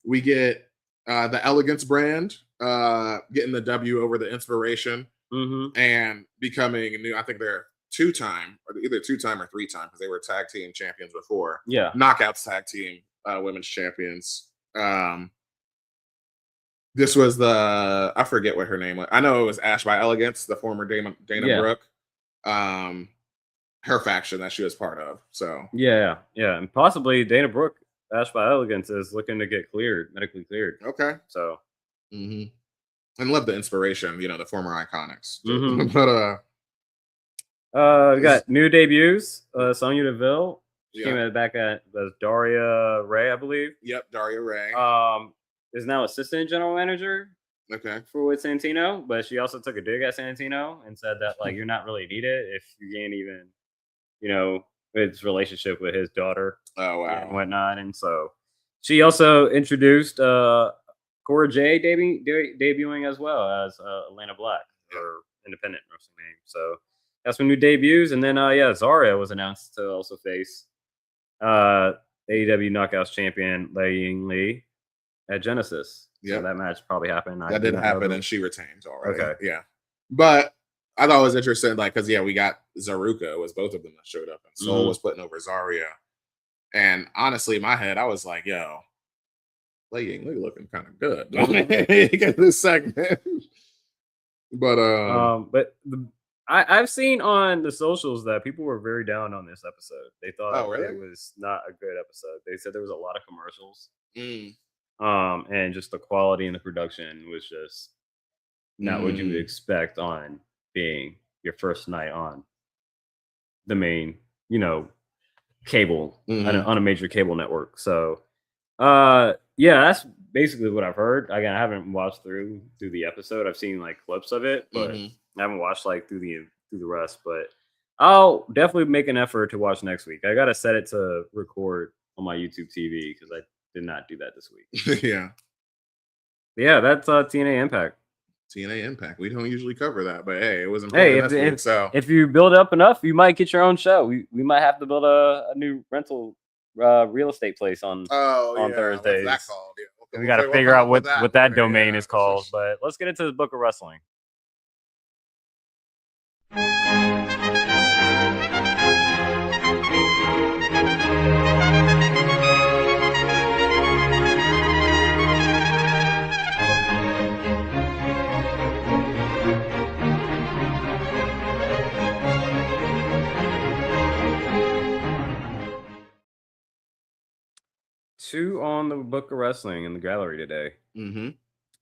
We get the Elegance brand getting the W over the Inspiration and becoming new. I think they're either 2-time or 3-time because they were tag team champions before. Yeah, Knockouts tag team women's champions. This was I forget what her name was. I know it was Ash by Elegance, the former Dana Brooke. Her faction that she was part of. So yeah, and possibly Dana Brooke, Ash by Elegance, is looking to get medically cleared. Okay, so and love the Inspiration, the former Iconics. But we got new debuts. Sonya Deville, she came back as Daria Ray, I believe. Yep, Daria Ray. Is now assistant general manager. Okay. With Santino, but she also took a dig at Santino and said that you're not really needed if you can't even. His relationship with his daughter and whatnot. And so she also introduced Cora Jade debuting as well as Atlanta Black, her independent wrestling name. So that's some new debuts. And then, Zarya was announced to also face AEW Knockouts champion Lei Ying Lee at Genesis. Yeah, so that match probably happened. That didn't happen, and she retained already. Okay. Yeah. But I thought it was interesting, because we got Zaruka. It was both of them that showed up, and Soul was putting over Zarya. And honestly, in my head, I was like, yo, Lei Ying Lee looking kind of good. Get this segment. But I've seen on the socials that people were very down on this episode. They thought it was not a good episode. They said there was a lot of commercials. And just the quality and the production was just not what you would expect on being your first night on the main, cable on a major cable network. So, that's basically what I've heard. Again, I haven't watched through the episode. I've seen clips of it, but I haven't watched through the rest. But I'll definitely make an effort to watch next week. I gotta set it to record on my YouTube TV because I did not do that this week. Yeah. Yeah, that's TNA Impact. TNA Impact. We don't usually cover that, but hey, it was important. Hey, if you build up enough, you might get your own show. We might have to build a new rental real estate place on Thursdays. What's that called? Yeah. We got to figure out what that domain is called. But let's get into the Book of Wrestling. Two on the Book of Wrestling in the gallery today.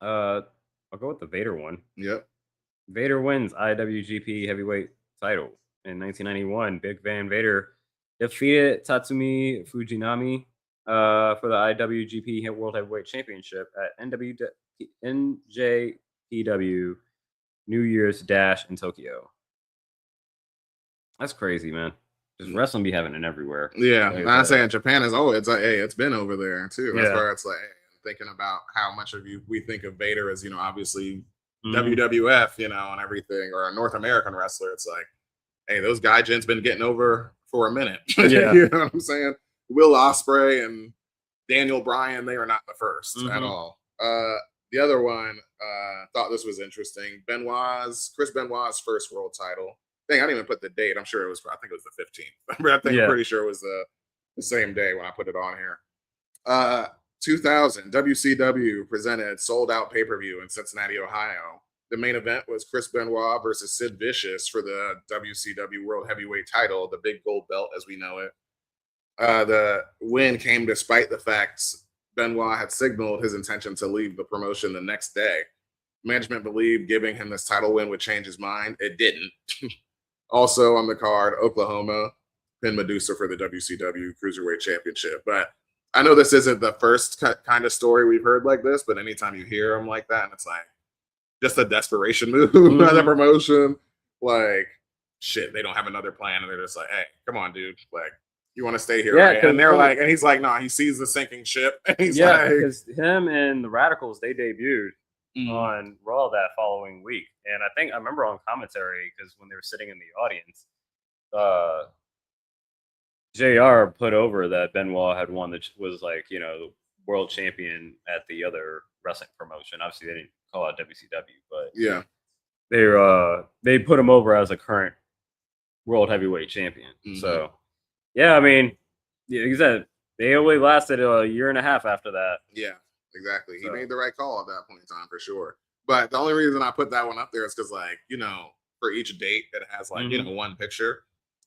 I'll go with the Vader one. Yep. Vader wins IWGP Heavyweight title in 1991. Big Van Vader defeated Tatsumi Fujinami for the IWGP World Heavyweight Championship at NJPW New Year's Dash in Tokyo. That's crazy, man. Just wrestling be having it everywhere. Yeah, I'm saying Japan is it's like, hey, it's been over there too. That's where it's like, hey, thinking about how much of we think of Vader as, obviously WWF, and everything, or a North American wrestler. It's like, hey, those gaijins been getting over for a minute. Yeah. You know what I'm saying? Will Ospreay and Daniel Bryan, they are not the first at all. The other one, thought this was interesting. Chris Benoit's first world title. I didn't even put the date. I'm sure I think it was the 15th. I'm pretty sure it was the same day when I put it on here. 2000, WCW presented sold out pay-per-view in Cincinnati, Ohio. The main event was Chris Benoit versus Sid Vicious for the WCW World Heavyweight title, the big gold belt as we know it. The win came despite the fact Benoit had signaled his intention to leave the promotion the next day. Management believed giving him this title win would change his mind. It didn't. Also on the card, Oklahoma pinned Medusa for the WCW Cruiserweight Championship. But I know this isn't the first kind of story we've heard like this, but anytime you hear them like that, and it's like just a desperation move by the promotion, like, shit, they don't have another plan, and they're just like, hey, come on, dude, like, you want to stay here, right? And they're like, and he's like, no, he sees the sinking ship, and he's like, because him and the Radicals, they debuted on Raw that following week, and I remember on commentary, because when they were sitting in the audience, JR put over that Benoit had won, that was like, world champion at the other wrestling promotion. Obviously, they didn't call out WCW, but yeah, they put him over as a current world heavyweight champion. So, yeah, I mean, like you said, they only lasted a year and a half after that. Yeah. Exactly. He made the right call at that point in time for sure. But the only reason I put that one up there is because, like, for each date, it has like, one picture.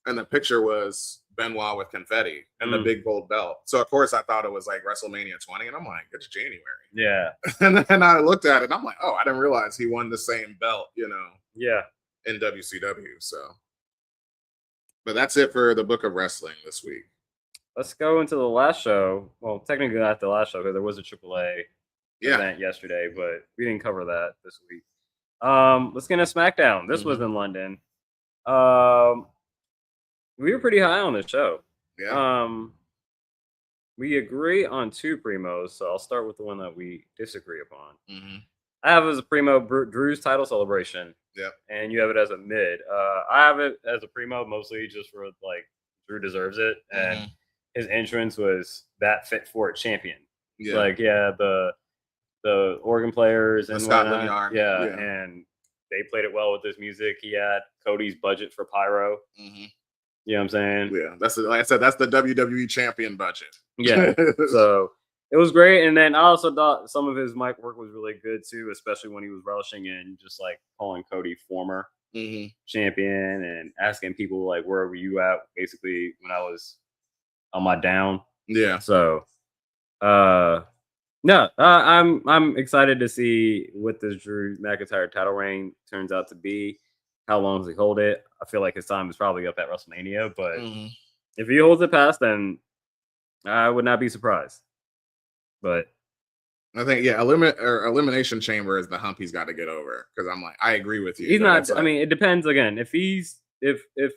And the picture was Benoit with confetti and the big gold belt. So, of course, I thought it was like WrestleMania 20. And I'm like, it's January. Yeah. And then I looked at it and I'm like, oh, I didn't realize he won the same belt, Yeah. in WCW. So, but that's it for the Book of Wrestling this week. Let's go into the last show. Well, technically not the last show, because there was a AAA event yesterday, but we didn't cover that this week. Let's get into SmackDown. This was in London. We were pretty high on this show. Yeah. We agree on two primos, so I'll start with the one that we disagree upon. I have it as a primo, Drew's title celebration. Yep. And you have it as a mid. I have it as a primo mostly just for, like, Drew deserves it, and his entrance was that fit for a champion. Yeah. Like, the organ players and Scotland Yard. Yeah, and they played it well with this music. He had Cody's budget for pyro. You know what I'm saying? Yeah, like I said, that's the WWE champion budget. Yeah, so it was great. And then I also thought some of his mic work was really good too, especially when he was relishing in just like calling Cody former champion and asking people like, where were you at? Basically, when I was on my down. Yeah. So, no, I'm excited to see what this Drew McIntyre title reign turns out to be. How long does he hold it? I feel like his time is probably up at WrestleMania, but if he holds it past, then I would not be surprised. But I think, Elimination Chamber is the hump he's got to get over, because I'm like, I agree with you. He's not. Like, I mean, it depends. Again, if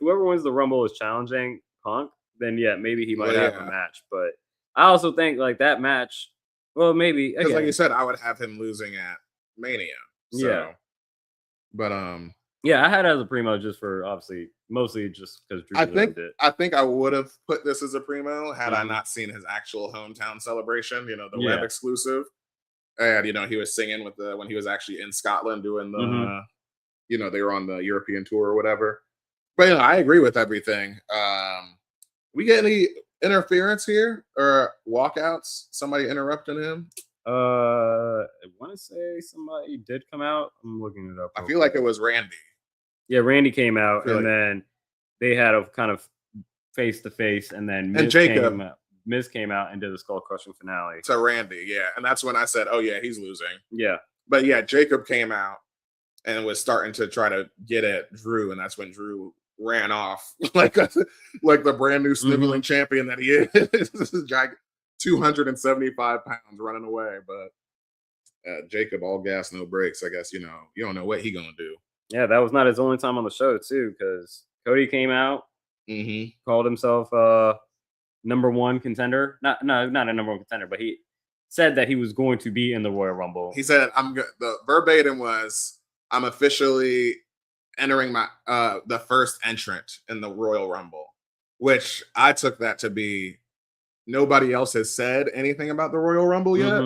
whoever wins the Rumble is challenging Punk, then yeah, maybe he might have a match. But I also think like that match Well, maybe because, like you said, I would have him losing at Mania. So. Yeah, but yeah, I had it as a primo just for obviously mostly just because Drew deserved it. I think I would have put this as a primo had I not seen his actual hometown celebration. You know, the web exclusive, and he was singing with when he was actually in Scotland doing the, they were on the European tour or whatever. But I agree with everything. We get any interference here or walkouts? Somebody interrupting him? I want to say somebody did come out. I'm looking it up. I feel like it was Randy. Yeah, Randy came out, and then they had a kind of face to face, and then Miz came out and did the skull crushing finale to Randy. Yeah, and that's when I said, "Oh yeah, he's losing." Yeah, but yeah, Jacob came out and was starting to try to get at Drew, and that's when Drew ran off like the brand new sniveling champion that he is. This is giant, 275 pounds running away, but Jacob all gas no brakes. I guess you don't know what he gonna do. Yeah, that was not his only time on the show too, because Cody came out, called himself number one contender. Not a number one contender, but he said that he was going to be in the Royal Rumble. He said, the verbatim was, "I'm officially entering my the first entrant in the Royal Rumble," which I took that to be nobody else has said anything about the Royal Rumble yet,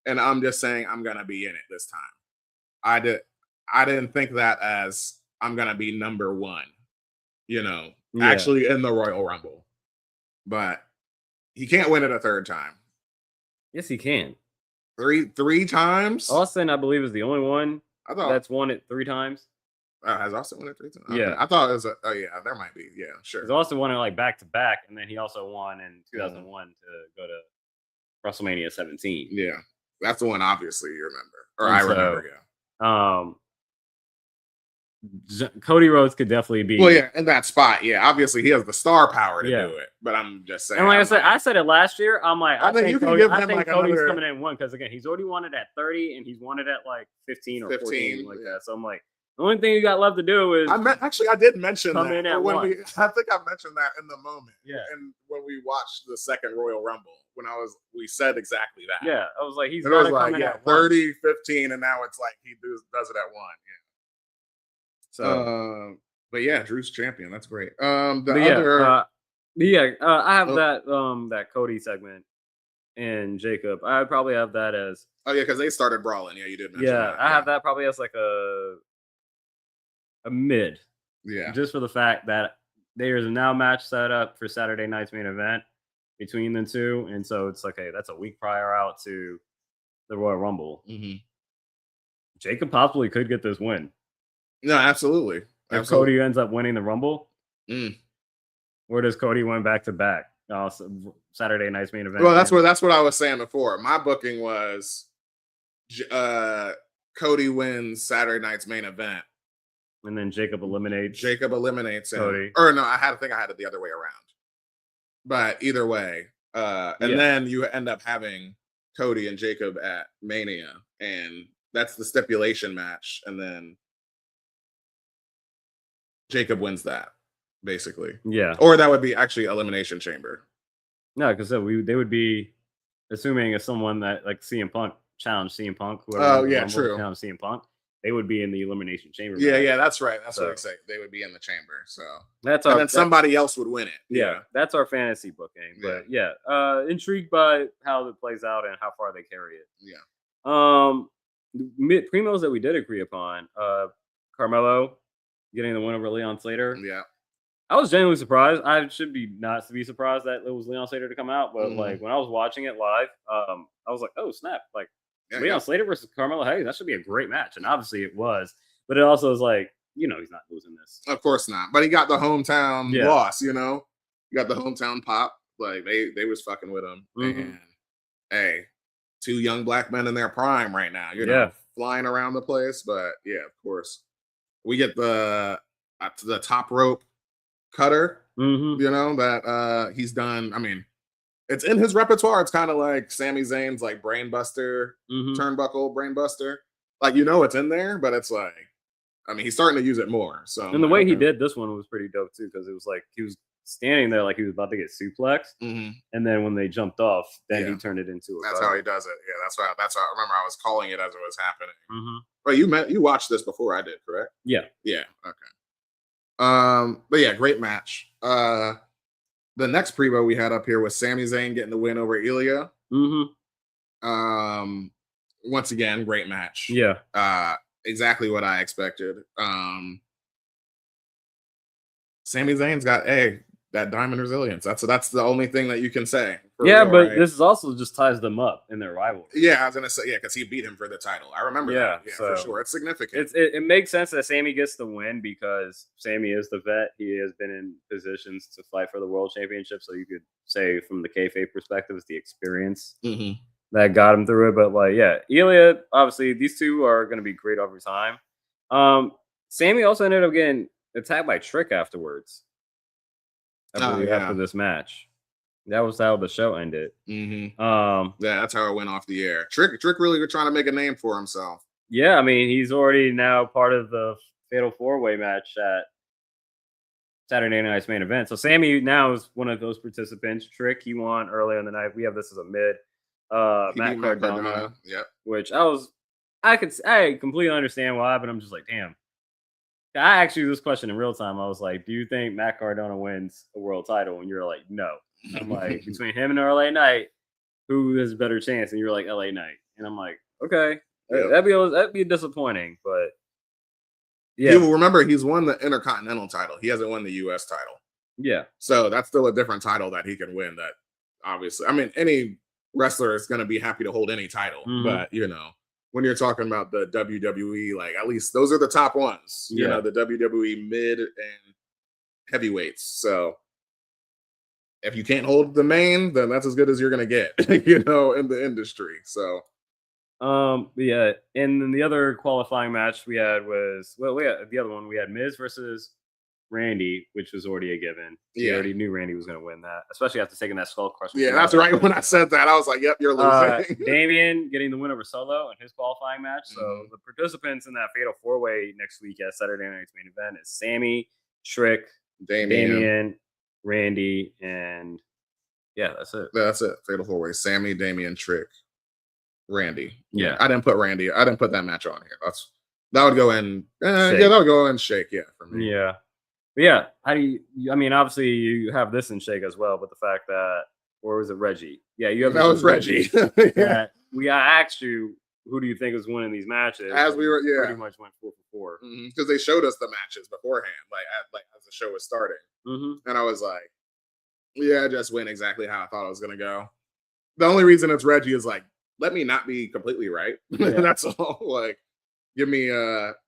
and I'm just saying I'm gonna be in it this time. I didn't think that as I'm gonna be number one, actually in the Royal Rumble, but he can't win it a third time. Yes, he can. Three times. Austin, I believe, is the only one that's won it 3 times. Has Austin won it 3 times? Yeah, okay. I thought it was. There might be. Yeah, sure. Because Austin won it like back to back, and then he also won in 2001 to go to WrestleMania 17. Yeah, that's the one. Obviously, you remember, or I remember. Yeah. Cody Rhodes could definitely be. Well, yeah, in that spot. Yeah, obviously he has the star power to do it. But I'm just saying. And like I said it last year. I'm like, I think Cody's another... coming in one because again, he's already won it at 30, and he's won it at like 15 or 14, like that. So I'm like, the only thing you got left to do is. I did mention that. I think I mentioned that in the moment. Yeah. And when we watched the second Royal Rumble, we said exactly that. Yeah, I was like, he's got to come in at 30, 15, and now it's like he does it at 1. Yeah. So, but yeah, Drew's champion. That's great. I have that Cody segment and Jacob. I would probably have that as. Oh yeah, because they started brawling. Yeah, you did mention that. I have that probably as like a mid. Yeah. Just for the fact that there's a now match set up for Saturday night's main event between the two, and so it's like, hey, that's a week prior out to the Royal Rumble. Jacob possibly could get this win. No, absolutely. If Cody ends up winning the Rumble, or does Cody win back to back? Saturday night's main event. Well, that's what I was saying before. My booking was Cody wins Saturday night's main event, and then Jacob eliminates Cody. Or no, I think I had it the other way around. But either way, and then you end up having Cody and Jacob at Mania, and that's the stipulation match, and then Jacob wins that, basically. Yeah. Or that would be actually Elimination Chamber. No, because they would be assuming as someone that like CM Punk challenged CM Punk. True. Challenged CM Punk. They would be in the Elimination Chamber. Yeah, that's right. That's what I say. They would be in the chamber. So and then somebody else would win it. Yeah, that's our fantasy booking. But intrigued by how it plays out and how far they carry it. Yeah. Primos that we did agree upon. Carmelo getting the win over Leon Slater. Yeah. I was genuinely surprised. I should be not to be surprised that it was Leon Slater to come out, but like when I was watching it live, I was like, oh snap! Like Leon Slater versus Carmelo Hayes, that should be a great match, and obviously it was. But it also is like, he's not losing this. Of course not. But he got the hometown loss. He got the hometown pop. Like they was fucking with him. And hey, 2 young black men in their prime right now. Flying around the place. But yeah, of course. We get the top rope cutter, that he's done. I mean, it's in his repertoire. It's kind of like Sami Zayn's like brainbuster, turnbuckle brainbuster. Like, it's in there, but it's like, I mean, he's starting to use it more. So, and the way he did this one was pretty dope too, because it was like he was standing there like he was about to get suplexed, and then when they jumped off, then he turned it into a. That's how he does it. Yeah, that's why. I remember I was calling it as it was happening. Well, you watched this before I did, correct? Yeah. Yeah. Okay. But yeah, great match. The next preview we had up here was Sami Zayn getting the win over Ilya. Once again, great match. Yeah. Exactly what I expected. Sami Zayn's got that diamond resilience. That's the only thing that you can say. Yeah, but right? This is also just ties them up in their rivalry. Yeah, I was gonna say because he beat him for the title. I remember that. Yeah, so for sure. It's significant. It makes sense that Sami gets the win because Sami is the vet. He has been in positions to fight for the world championship. So you could say from the kayfabe perspective, it's the experience that got him through it. But like, yeah, Ilya, obviously these two are going to be great over time. Sami also ended up getting attacked by Trick afterwards. I believe after this match. That was how the show ended. Yeah, that's how it went off the air. Trick really trying to make a name for himself. Yeah, I mean, he's already now part of the Fatal 4-Way match at Saturday Night's main event. So Sami now is one of those participants. Trick, he won earlier in the night. We have this as a mid. Matt Cardona. Yep. Which I completely understand why, but I'm just like, damn. I asked you this question in real time. I was like, do you think Matt Cardona wins a world title? And you're like, no. I'm like, between him and LA Knight, who has a better chance? And you're like, LA Knight. And I'm like, okay, that'd be disappointing. But yeah, remember he's won the Intercontinental title. He hasn't won the US title. Yeah. So that's still a different title that he can win. That obviously, I mean, any wrestler is going to be happy to hold any title. But, when you're talking about the WWE, like at least those are the top ones, you know, the WWE mid and heavyweights. So if you can't hold the main, then that's as good as you're going to get, in the industry. So, yeah. And then the other qualifying match we had was, the other one we had Miz versus Randy, which was already a given. We already knew Randy was going to win that, especially after taking that skull crush. Yeah, that's right. When I said that, I was like, "Yep, you're losing." Damian getting the win over Solo in his qualifying match. So the participants in that Fatal 4-Way next week at Saturday Night's main event is Sami, Trick, Damian, Randy, and that's it. That's it. Fatal 4-Way: Sami, Damian, Trick, Randy. Yeah, I didn't put Randy. I didn't put that match on here. That would go in. That would go in Shake. Yeah, for me. Yeah. But yeah, how do you? I mean, obviously you have this in Shake as well, but the fact that, or was it Reggie? Yeah, you have. That was Reggie. I asked you, who do you think is winning these matches? As we were, pretty much went 4 for 4 because they showed us the matches beforehand, like as the show was starting, and I was like, yeah, just went exactly how I thought it was gonna go. The only reason it's Reggie is like, let me not be completely right. That's all. Like, give me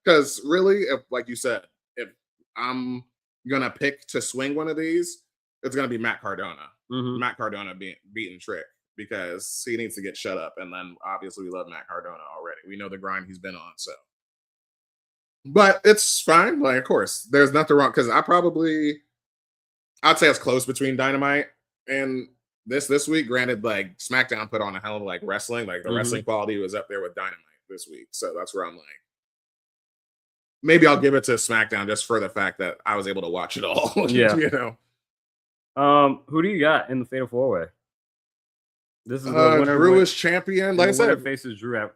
because really, if like you said, if I'm gonna pick to swing one of these, it's gonna be Matt Cardona. Matt Cardona beating Trick because he needs to get shut up. And then obviously we love Matt Cardona already. We know the grind he's been on. So, but it's fine. Like, of course, there's nothing wrong because I'd say it's close between Dynamite and this week. Granted, like SmackDown put on a hell of like wrestling. Like the wrestling quality was up there with Dynamite this week. So that's where I'm like, maybe I'll give it to SmackDown just for the fact that I was able to watch it all. Yeah. Who do you got in the Fatal 4-Way? This is the winner. Drew is champion. Like I said, faces Drew at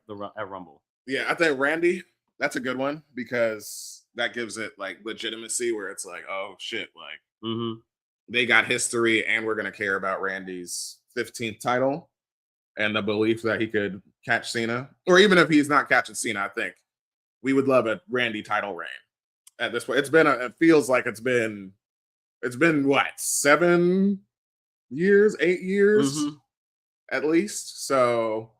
Rumble. Yeah, I think Randy. That's a good one because that gives it like legitimacy where it's like, oh shit, like they got history and we're gonna care about Randy's 15th title and the belief that he could catch Cena, or even if he's not catching Cena, I think we would love a Randy title reign at this point. It feels like it's been what, 7 years, 8 years at least. So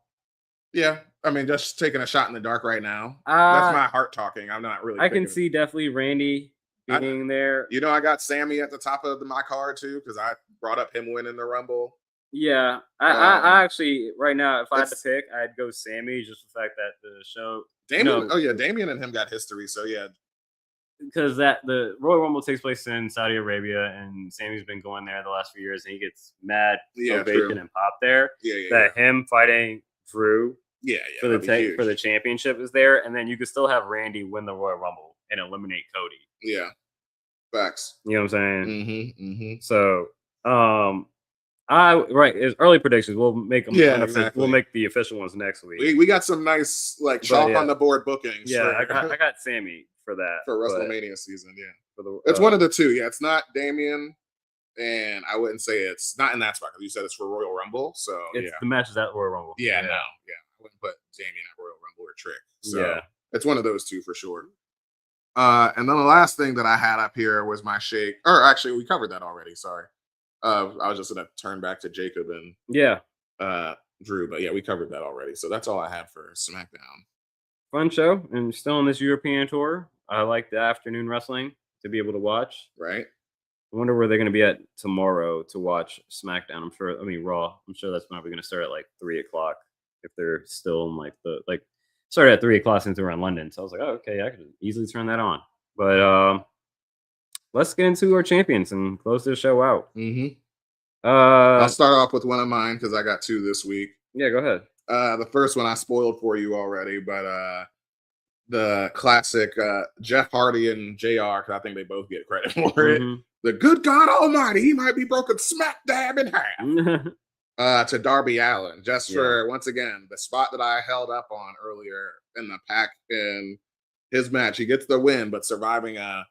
yeah, I mean, just taking a shot in the dark right now. That's my heart talking. I'm not really. I can see definitely Randy being there. I got Sami at the top of my card too because I brought up him winning the Rumble. Yeah, I actually right now, if I had to pick, I'd go Sami, just the fact that the show. Damian and him got history, so yeah. Because the Royal Rumble takes place in Saudi Arabia, and Sami's been going there the last few years, and he gets mad ovation and pop there. Him fighting Drew, for the championship is there, and then you could still have Randy win the Royal Rumble and eliminate Cody. Yeah, Facts. You know what I'm saying? Mm-hmm. So, it's early predictions. We'll make them. Yeah, exactly. We'll make the official ones next week. We got some nice like chalk on the board bookings. Yeah, I got Sammy for that for WrestleMania season. Yeah, for it's one of the two. Yeah, it's not Damian, and I wouldn't say it's not in that spot because you said it's for Royal Rumble. So the match is at Royal Rumble. Yeah, I wouldn't put Damian at Royal Rumble or Trick. So it's one of those two for sure. And then the last thing that I had up here was my shake. Or actually, we covered that already. Sorry. I was just gonna turn back to Jacob and Drew, but yeah, we covered that already. So that's all I had for SmackDown. Fun show, and still on this European tour. I like the afternoon wrestling to be able to watch. Right. I wonder where they're going to be at tomorrow to watch SmackDown. Raw. I'm sure that's probably going to start at like 3:00 if they're still in started at 3:00 since we're in London. So I was like, oh, okay, I could easily turn that on. But let's get into our champions and close this show out. Mm-hmm. I'll start off with one of mine because I got two this week. Yeah, go ahead. The first one I spoiled for you already, but the classic Jeff Hardy and JR, because I think they both get credit for it. The good God Almighty, he might be broken smack dab in half. To Darby Allin, just for once again the spot that I held up on earlier in the pack in his match. He gets the win, but surviving a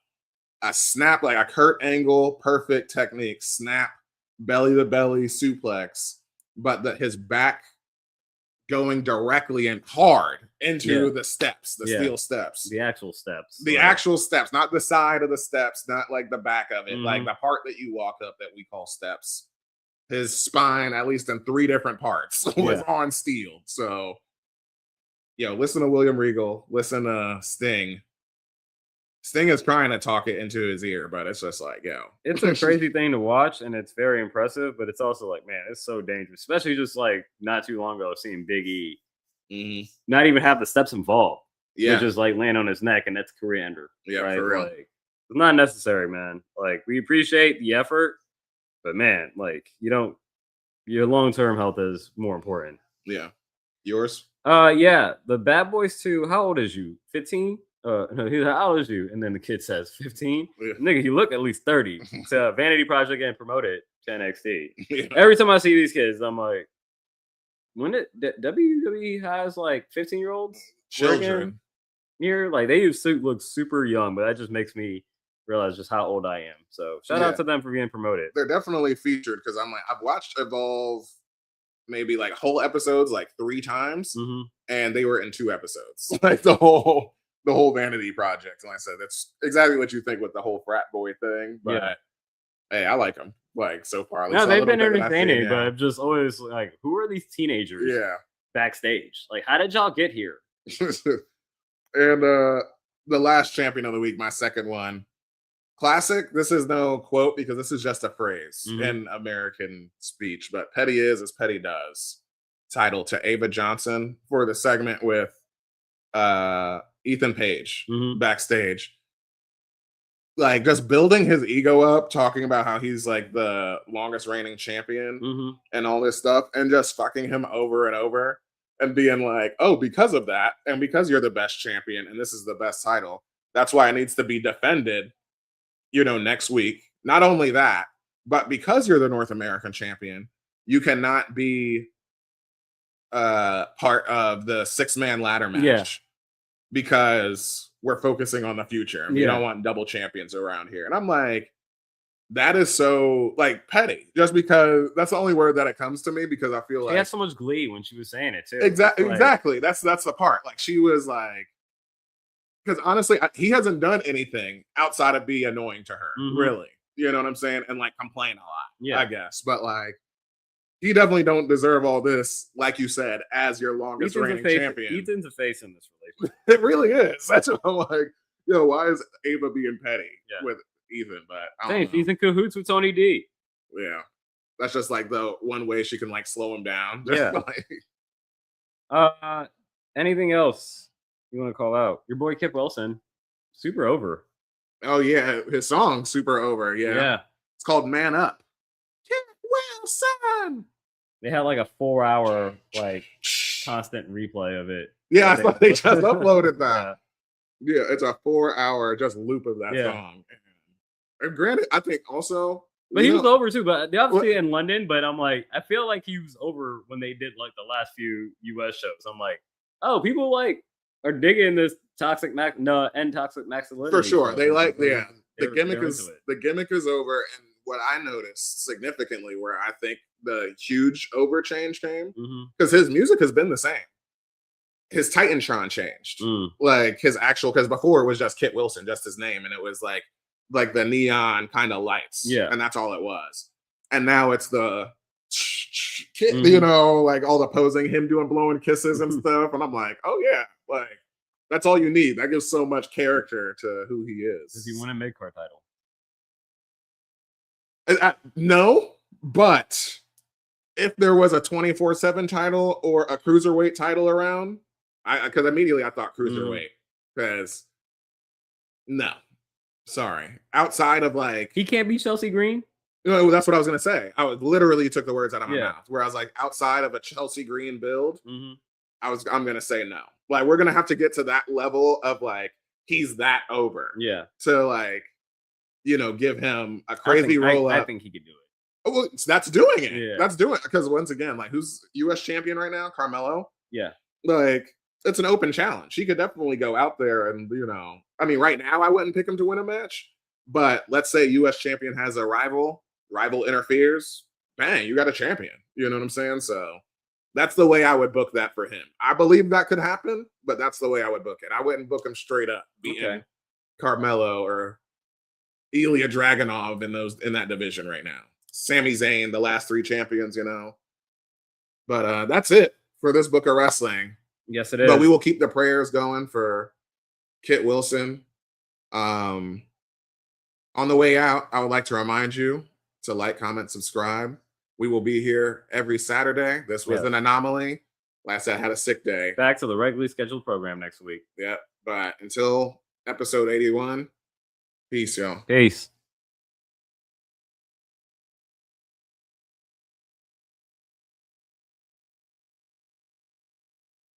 snap, like a Kurt Angle perfect technique snap, belly to belly suplex, but his back going directly and hard into the steps, the steel steps. The actual steps. The actual steps, not the side of the steps, not like the back of it, like the part that you walk up that we call steps. His spine, at least in 3 different parts, was on steel. So, listen to William Regal, listen to Sting. Sting is trying to talk it into his ear, but it's just like, it's a crazy thing to watch, and it's very impressive, but it's also like, man, it's so dangerous, especially just like not too long ago seeing Big E not even have the steps involved. Just like land on his neck, and that's career ender. Yeah, right? for real. Like, it's not necessary, man. Like, we appreciate the effort, but man, like, your long-term health is more important. Yeah. Yours? The Bad Boys 2, how old is you? 15? No, he's like, how old is you? And then the kid says 15. Nigga, you look at least 30. It's a Vanity Project getting promoted to NXT. Every time I see these kids, I'm like, when did WWE has like 15-year-olds children here? Like, they look super young, but that just makes me realize just how old I am. So shout out to them for being promoted. They're definitely featured because I'm like, I've watched Evolve maybe like whole episodes like 3 times, and they were in 2 episodes. Like the whole Vanity Project. And like I said, that's exactly what you think with the whole frat boy thing. But hey, I like them. Like so far, no, they've been entertaining, but I'm just always like, who are these teenagers? Backstage, like, how did y'all get here? And the last champion of the week, my second one. Classic. This is no quote because this is just a phrase in American speech, but petty is as petty does. Title to Ava Johnson for the segment with Ethan Page backstage. Like, just building his ego up, talking about how he's like the longest reigning champion and all this stuff, and just fucking him over and over and being like, oh, because of that, and because you're the best champion and this is the best title, that's why it needs to be defended, next week. Not only that, but because you're the North American champion, you cannot be part of the 6-man ladder match because we're focusing on the future and we don't want double champions around here. And I'm like, that is so like petty, just because that's the only word that it comes to me, because I feel like she had so much glee when she was saying it too. Exactly. That's the part. Like, she was like, because honestly, he hasn't done anything outside of be annoying to her, really. You know what I'm saying? And like complain a lot, I guess. But like, he definitely don't deserve all this, like you said, as your longest reigning champion. Ethan's a face in this relationship. It really is. That's what I'm like, why is Ava being petty with Ethan? But I don't know. He's in cahoots with Tony D. Yeah. That's just like the one way she can like slow him down. Anything else you want to call out? Your boy Kip Wilson, super over. Oh yeah, his song super over. Yeah. It's called Man Up. Kip Wilson. They had like a 4-hour like constant replay of it. Yeah, I thought they just uploaded that. Yeah, it's a 4-hour just loop of that song. And granted, I think also, but he was over too. But they obviously in London. But I'm like, I feel like he was over when they did like the last few US shows. I'm like, oh, people like are digging this toxic masculinity. For sure, they like the gimmick is over. And what I noticed significantly, where I think the huge overchange came, because his music has been the same. His Titantron changed, like his actual, because before it was just Kit Wilson, just his name, and it was like the neon kind of lights, and that's all it was. And now it's the Kit, you know, like all the posing, him doing blowing kisses and stuff, and I'm like, oh yeah, like that's all you need. That gives so much character to who he is. Does he win a mid-card title? No, but if there was a 24/7 title or a cruiserweight title around, because immediately I thought cruiserweight, because no, sorry, outside of like he can't beat Chelsea Green. No, that's what I was gonna say. I literally took the words out of my mouth. Where I was like, outside of a Chelsea Green build, I'm gonna say no. Like we're gonna have to get to that level of like he's that over. Yeah. To like, you know, give him a crazy roll up. I think he could do it. Oh, well, that's doing it. Yeah. That's doing it. Because once again, like who's US champion right now? Carmelo. Yeah. Like it's an open challenge. He could definitely go out there and, you know, I mean, right now I wouldn't pick him to win a match, but let's say US champion has a rival interferes, bang, you got a champion. You know what I'm saying? So that's the way I would book that for him. I believe that could happen, but that's the way I would book it. I wouldn't book him straight up beating Carmelo or Ilya Dragunov in that division right now. Sami Zayn, the last 3 champions, you know. But that's it for this book of wrestling. Yes, it is. But we will keep the prayers going for Kit Wilson. On the way out, I would like to remind you to like, comment, subscribe. We will be here every Saturday. This was an anomaly. Last I had a sick day. Back to the regularly scheduled program next week. Yep. But until episode 81, peace, y'all. Peace.